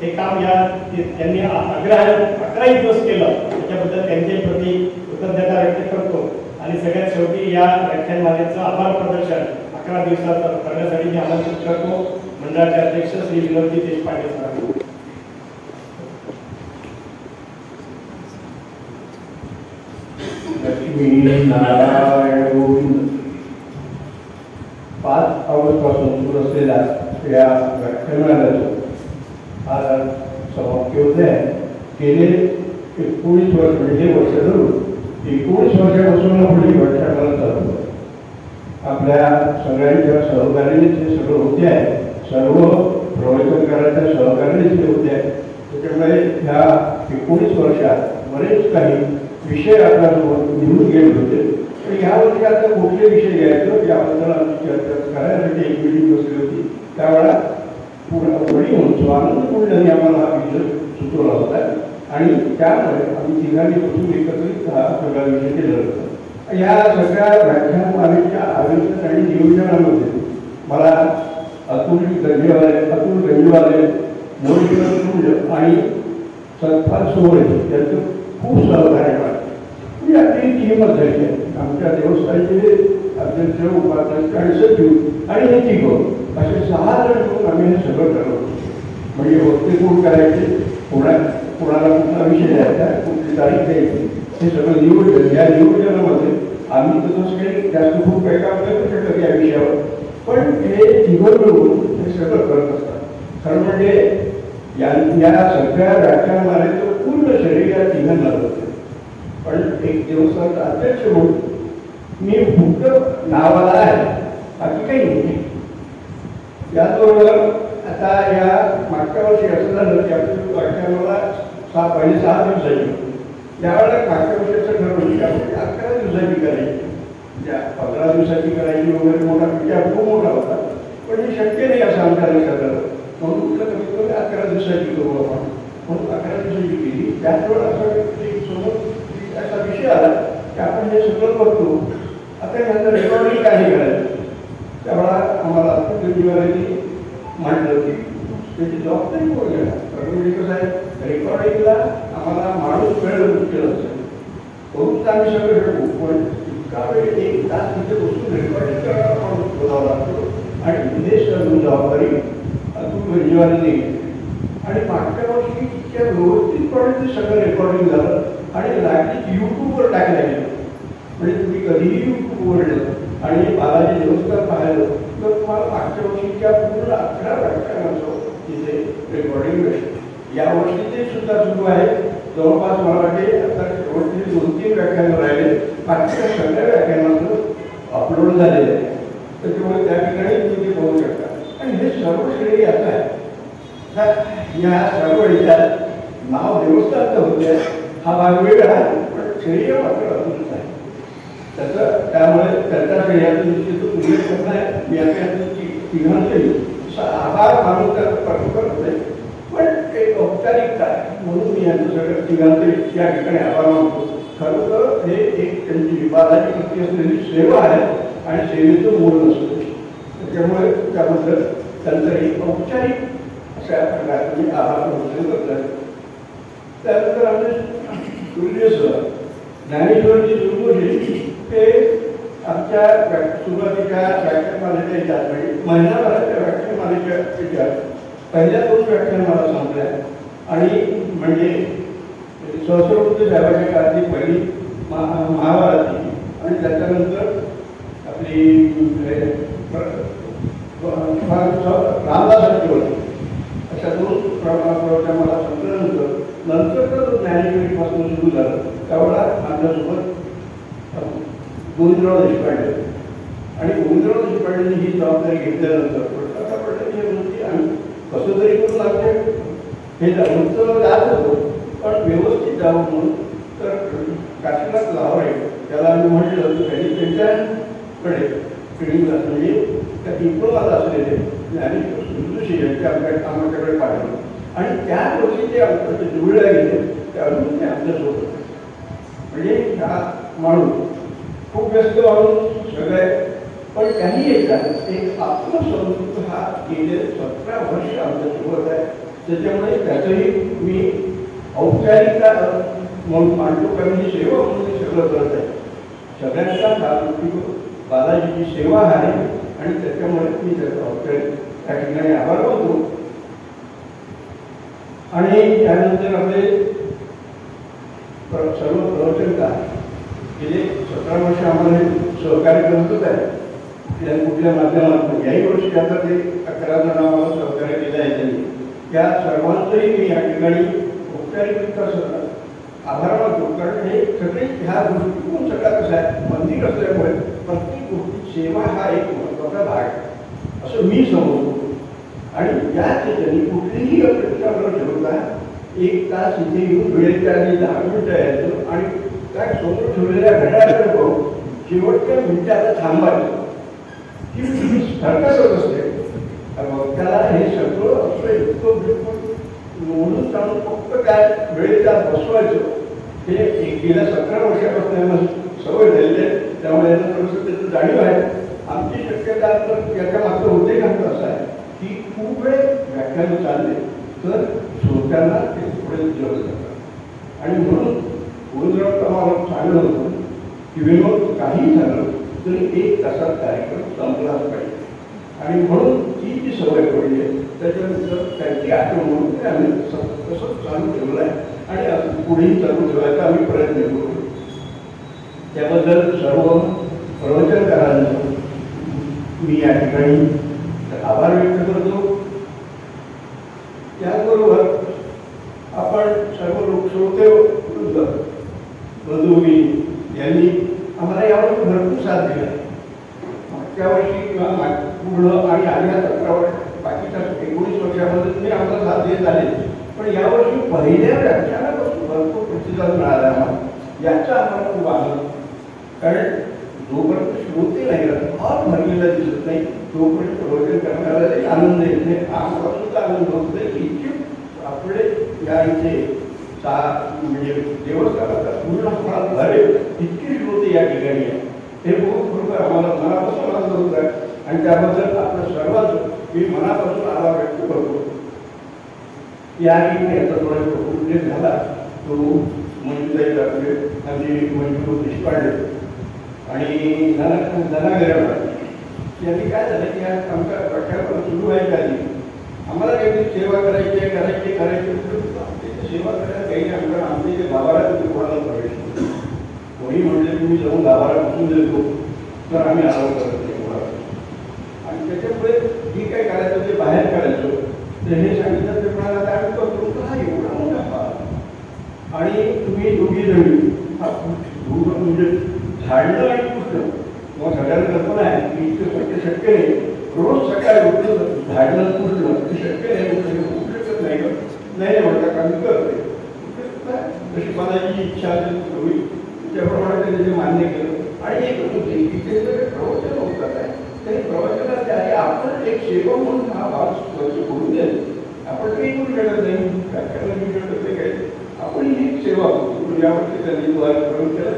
हे काम त्यांनी आग्रहाने 11 दिवस केलं. त्याच्याबद्दल त्यांच्या प्रती कृतज्ञता व्यक्त करतो. आणि सगळ्यात शेवटी या व्याख्यानमालेचं आभार प्रदर्शन 11 दिवसाचं करण्यासाठी मी आमंत्रित करतो मंडळाचे अध्यक्ष श्री विनोदजी देशपांडे सरांना. लक्ष्मी नारायण गोविंद. 5 ऑगस्ट पासून सुरू असलेल्या या व्याख्यानमालेचं आज समाप्ती होते आहे. गेले 19 वर्ष म्हणजे वर्ष धरून 19 वर्षापासून पुढे व्याख्यानमाला चालू आहे. आपल्या सगळ्यांच्या सहकार्याने जे सगळं होते आहे, सर्व प्रवचनकारांच्या सहकार्याने जे होते आहे, त्याच्यामुळे ह्या 19 वर्षात बरेच काही विषय आपल्यासोबत निवडून गेले होते. पण ह्या वर्षी आता कुठले विषय घ्यायचं याबद्दल आमची चर्चा करायसाठी एक मिटिंग बसली होती. त्यावेळेला वडी म्हणून स्वानंदकुंडनी आम्हाला हा विषय सुचवला होता आणि त्यामुळे आम्ही तिघांनी बसून एकत्रित हा सगळा विषय केला होता. या सगळ्या व्याख्यानमालेच्या आयोजन आणि नियोजनामध्ये मला अतुल गंजीवाले, मोरेश्वर कुंड आणि सत्पाल सोहळे यांचं खूप सहकार्य वाटतं. ही आपली टीमच झाली आहे. आमच्या देवस्थानाचे अध्यक्ष, उपाध्यक्ष आणि सचिव आणि हे तिघं असे 6 जण मिळून आम्ही हे सगळं ठरवतो. म्हणजे वक्ते कोण करायचे, कोणाला कुठला विषय द्यायचा, कुठली तारीख द्यायची, हे सगळं नियोजन. या नियोजनामध्ये आम्ही तसंच काही जास्त खूप काही काम नाही करू शकत या विषयावर, पण हे तिघं मिळून हे सगळं करत असतात. खरं म्हणजे या सगळ्या व्याख्यानमालेचं पूर्ण शरीर या तिघांना होतं. पण एक देवस्थानचा अध्यक्ष म्हणून मी फक्त नावाला आहे, बाकी काही नाही. याचबरोबर आता या मागच्या वर्षी असं झालं की आपली व्याख्यानाला पहिले 6 दिवसाची, त्यावेळेला मागच्या वर्षी असं ठरवलं की आपण 11 दिवसाची करायची, 15 दिवसाची करायची वगैरे. मोठा विचार खूप मोठा होता, पण हे शक्य नाही असं आमच्या लक्षात आलं. म्हणून कुठलं कमीत कमी 11 दिवसाची करू आपण, म्हणून 11 दिवसाची केली. त्याच वेळेला असं समोर असा विषय आला की आपण हे सगळं करतो, आता ह्याचं रेकॉर्डिंग काय नाही करायचं. त्यावेळेला आम्हाला गंजीवाल्यांनी म्हटलं की त्याची जबाबदारी कोण घेणार. म्हणजे कसं आहे, रेकॉर्डिंगला आम्हाला माणूस वेळ केलं असेल, बहुत आम्ही सगळं शकू, पण इतका वेळ 1 तास तिथे बसून रेकॉर्डिंग करणारा माणूस बोलावा लागतो. आणि विदेश करून जबाबदारी अतुल गंजीवाल्यांनी घेतली. आणि मागच्या वर्षी इतक्या व्यवस्थितपणे ते सगळं रेकॉर्डिंग झालं आणि लागलीच यूट्यूबवर टाकल्या गेलं. म्हणजे तुम्ही कधीही यूट्यूबवर गेलं आणि बालाजी देवस्थान पाहिलं तर तुम्हाला मागच्या वर्षीच्या पूर्ण 11 व्याख्यानाचं तिथे रेकॉर्डिंग मिळेल. या वर्षी ते सुद्धा सुरू आहे. जवळपास मला वाटते आता शेवटचे 2-3 व्याख्यानं राहिले, बाकीच्या सगळ्या व्याख्यानाचं अपलोड झालेलं आहे. त्याच्यामुळे त्या ठिकाणी तुम्ही बघू शकता. आणि हे सर्व श्रेणी आता आहे. या सर्व ह्याच्यात नाव देवस्थानचं होते, हा भाग वेगळा आहे, पण श्रेय मात्र अजूनच आहे त्याचं. त्यामुळे त्यांच्या श्रेयाचं निश्चित उल्लेख करणं आहे. मी आता तिघांचंही आभार मानून त्याचं करत नाही, पण एक औपचारिकता आहे म्हणून मी यांचं सगळं तिघांचे या ठिकाणी आभार मानतो. खरं तर हे एक त्यांची बालाजी प्रती असलेली सेवा आहे आणि सेवेचं मूळ नसतं. त्याच्यामुळे त्याबद्दल त्यांचं एक औपचारिक अशा प्रकारचे मी आभार प्रदर्शन करतो. त्यानंतर आमचे तुल्य सर ज्ञानेश्वरजी सुरगोशी ते आमच्या सुरुवातीच्या व्याख्यानमालेच्या याच्यात म्हणजे महिनाभराच्या व्याख्यानमालेच्या याच्यात पहिल्या 2 व्याख्यानमाला संपल्या. आणि म्हणजे सहस्रबुद्ध साहेबांच्या काळातली पहिली महाभारती आणि त्याच्यानंतर आपली रामदासांची होती. अशा 2 प्रवचनाला संपल्यानंतर नंतर ज्ञानेश्वरीपासून सुरू झालं. त्यावेळेला माझ्यासोबत गोविंदराव देशपांडे आणि गोविंदराव देशपांडेंनी ही जबाबदारी घेतल्यानंतर आम्ही कसं तरी करून आमचे हे जाऊन जात होतो, पण व्यवस्थित जावं म्हणून तर काशीनाथ लावाळे त्याला आम्ही म्हटलं की त्यांनी त्यांच्याकडे ट्रेनिंगला म्हणजे त्या डिप्लोमाला असलेले ज्ञानेश्वर सुरगोशी यांच्या आमच्याकडे पाठवलं. आणि त्याच वर्षी ते आमच्या जुळल्या गेले, ते अजून ते आमच्यासोबत. म्हणजे हा माणूस खूप व्यस्त माणूस सगळे, पण काही येतात एक आत्मसंस्कृत हा गेले 17 वर्ष आमच्यासोबत आहे. त्याच्यामुळे त्याचंही मी औपचारिकता म्हणून मांडतो, कारण ही सेवा म्हणून सगळं करत आहे. सगळ्यांचा हा दृष्टिकोन बालाजीची सेवा आहे आणि त्याच्यामुळे मी त्या ठिकाणी आभार मानतो. आणि त्यानंतर आपले सर्व प्रवचनकार गेले 17 वर्ष आम्हाला सहकार्य करतच आहे त्या कुठल्या माध्यमातून. याही वर्षी आता ते 11 जण आम्हाला सहकार्य केलं आहे त्यांनी. त्या सर्वांचंही मी या ठिकाणी औपचारिकरित्या आभार मानतो. कारण हे सगळे ह्या दृष्टिकोन सगळा कसा आहे, मंदिर असल्यामुळे प्रत्येक गोष्टी सेवा हा एक महत्त्वाचा भाग आहे असं मी समजतो. आणि या त्यांनी कुठलीही अपेक्षा न ठेवता 1 तास इथे येऊन वेळेच्या आधी 10 मिनिटं यायचं आणि त्या समोर ठेवलेल्या घड्याळाकडे पाहून शेवटच्या मिनिटाला थांबायचं. ही सरकारच असते. त्याला हे सगळं असं इतकं बिलकुल म्हणून जाणून फक्त काय वेळेच्या बसवायचं हे गेल्या 17 वर्षापासून यांना सवय झालेली आहे. त्यामुळे यांना थोडंसं त्याचं जाणीव आहे. आमची शक्यता तर याच्या मागचं होते का असं आहे की खूप वेळ व्याख्यानं चालले तर श्रोत्यांना ते पुढे जवळ जातात. आणि म्हणून गोविंदराव आम्हाला सांगलं होतं की विनोद काही झालं तरी 1 तासात कार्यक्रम संपलाच पाहिजे. आणि म्हणून ती जी सवय पडली आहे त्याच्यानंतर त्यांची आठवण म्हणून ते आम्ही तसंच चालू ठेवलं आहे आणि असं पुढेही चालू ठेवायचा आम्ही प्रयत्न करू. त्याबद्दल सर्व प्रवचनकारांचं मी या ठिकाणी आभार व्यक्त करतो. त्याचबरोबर आपण सर्व लोक श्रोते बंधूंनी यांनी आम्हाला यावर भरपूर साथ दिला. मागच्या वर्षी किंवा पूर्ण आणि आल्या 17 वर्ष बाकीच्या 19 वर्षामध्ये तुम्ही आम्हाला साथ देत आले. पण यावर्षी पहिल्या व्याख्यानापासून भरपूर प्रतिसाद मिळाला आम्हाला. याचा आम्हाला खूप आनंद. कारण जोपर्यंत श्रोते नाही हॉल भरलेला दिसत नाही तोपर्यंत प्रवचन करण्याला आनंद येत नाही. आम्हाला सुद्धा आनंद होत नाही की इतके आपले या इथे म्हणजे देवस्थानाचा पूर्ण हॉल भरेल इतके श्रोते या ठिकाणी आहे. हे बहुत बरोबर आम्हाला मनापासून आनंद होत आहे. आणि त्याबद्दल आपल्या सर्वांचं मी मनापासून आभार व्यक्त करतो. या ठिकाणी याचा थोडा उल्लेख झाला तो मंजुताई आपले आमचे मंजू देशपांडे आणि धनागरेवाड यांनी काय झालं की आमच्या प्रख्यात सुरू व्हायच्या आधी आम्हाला काही सेवा करायची सेवा करायला काही नाही. आमच्या इथे गाभारा तिथे कोणाला प्रवेश कोणी म्हणले तुम्ही जाऊन गाभारा बसून देतो तर आम्ही आराम करत नाही कोणाला. आणि त्याच्यामुळे जी काय करायचं ते बाहेर काढायचं तर हे सांगितलं ते म्हणाला आम्ही करतो का एवढा मोठा पहा आणि तुम्ही दोघी जणी म्हणजे झाडणं आणि पुसणं मग सगळ्यांना कल्पना आहे की इतकं शक्य नाही. रोज सकाळी उठलं झाडणं पुसणं ते शक्य नाही. होऊ शकत नाही म्हणतात आम्ही करते. तशी मला जी इच्छा असेल होईल त्याप्रमाणे त्यांनी ते मान्य केलं. आणि एकच होते की ते सगळे प्रवचन होतात आहे तरी प्रवचनाच्या आधी आपण एक सेवा म्हणून हा भाग स्वच्छ करून द्यायचा. आपण काही करू शकत नाही व्याख्याला घेऊ शकत नाही काही. आपण ही एक सेवा करू. यावरती त्यांनी द्वारे प्रयोग केला.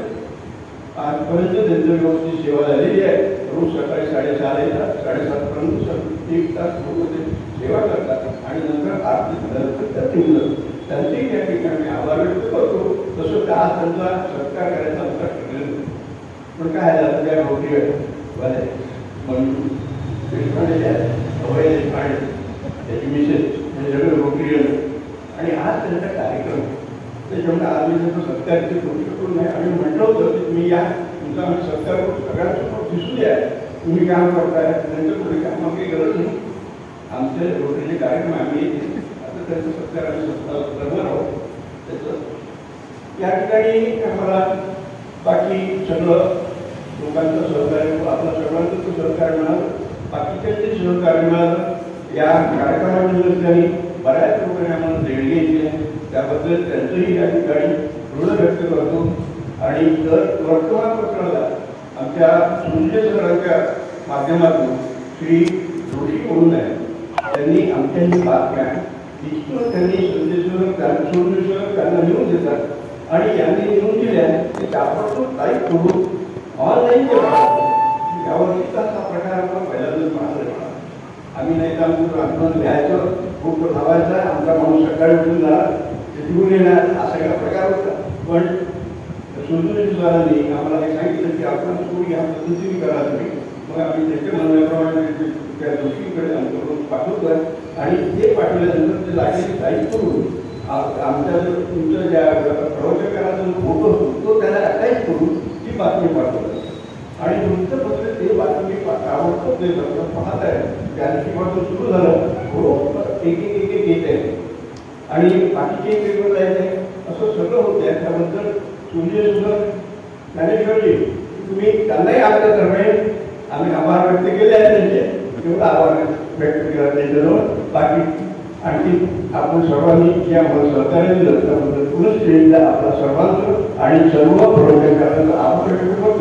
आजपर्यंत त्यांचं व्यवस्थित सेवा झालेली आहे. रोज सकाळी 6:30 येतात 7:30पर्यंत 1 तास लोक ते सेवा करतात आणि नंतर आरती त्या निघतात. त्यांचेही या ठिकाणी आभार व्यक्त करतो. तसं आज त्यांचा सत्कार करायचा आमचा ठरलेलं. पण काय झालं त्या रोटी मंजू देशपांडे अभय देशपांडे त्याची मिसेस म्हणजे सगळं रोटरीयन आणि आज त्यांचा कार्यक्रम त्याच्यामुळे आज मी त्यांचा सत्कारची करू शकतो नाही. आम्ही म्हटलं होतं की तुम्ही या तुमचा आम्ही सत्कार करू सगळ्यांसमोर दिसू द्या तुम्ही काम करताय त्यांचं पुढे काम काही गरज नाही. आमचे रोटरीचे कार्यक्रम आम्ही आता त्यांचा सत्कार आम्ही करणार आहोत. त्याचं या ठिकाणी आम्हाला बाकी सगळं लोकांचं सहकार्य आपलं सगळ्यांचं सहकार्य मिळालं. बाकीच्यांचे सहकार्य मिळालं. या कार्यक्रमामध्ये त्यांनी बऱ्याच लोकांनी आम्हाला देणगी दिली त्याबद्दल त्यांचंही या ठिकाणी ऋण व्यक्त करतो. आणि तर वर्तमानपत्राला आमच्या सुंदर सरांच्या माध्यमातून श्री जोशी म्हणून आहे त्यांनी आमच्या ही बातम्या इतकं त्यांनी संदेश्वर त्यांना लिहून देतात आणि यांनी लिहून दिल्या ते ताबडतोब टाईप करून ऑनलाईन यावर्षीचा हा प्रकार आपण पहिल्यांदाच पाहतो. आम्ही नाही तर आमचं आंदोलन लिहायचं खूप लावायचा आमचा माणूस सकाळी उठून झाला ते लिहून येणार हा सगळा प्रकार होता. पण सुजूरीदारांनी आम्हाला हे सांगितलं की आपण थोडी ह्या पद्धतीने करा तुम्ही. मग आम्ही त्याच्या म्हणण्याप्रमाणे त्या दोषीकडे आमच्याकडून पाठवतोय आणि ते पाठवल्यानंतर ते लागलेली टाईप करून आमच्या जो तुमच्या ज्या प्रवचकाचा जो फोटो असतो तो त्याला अटॅच करून ती बातमी पाठवतो आणि वृत्तपत्र ते बातमी आवडतं ते पाहत आहे. त्या दिवशी सुरू झालं बरोबर एक एक एक एक येत आहे आणि बाकीचे पेपर जायचं आहे असं सगळं होतं आहे. त्याबद्दल सूर्य सुद्धा ज्ञानेश्वरजी तुम्ही त्यांनाही आमच्यातर्फे आम्ही आभार व्यक्त केले आहे त्यांचे तेवढा आभार व्यक्त केला त्याच्याजवळ. बाकी आणखी आपण सर्वांनी जे आम्हाला सहकार्य दिलं त्याबद्दल पुनश्च आपला सर्वांचं आणि सर्व प्रवचकांचं आभार व्यक्त करतो.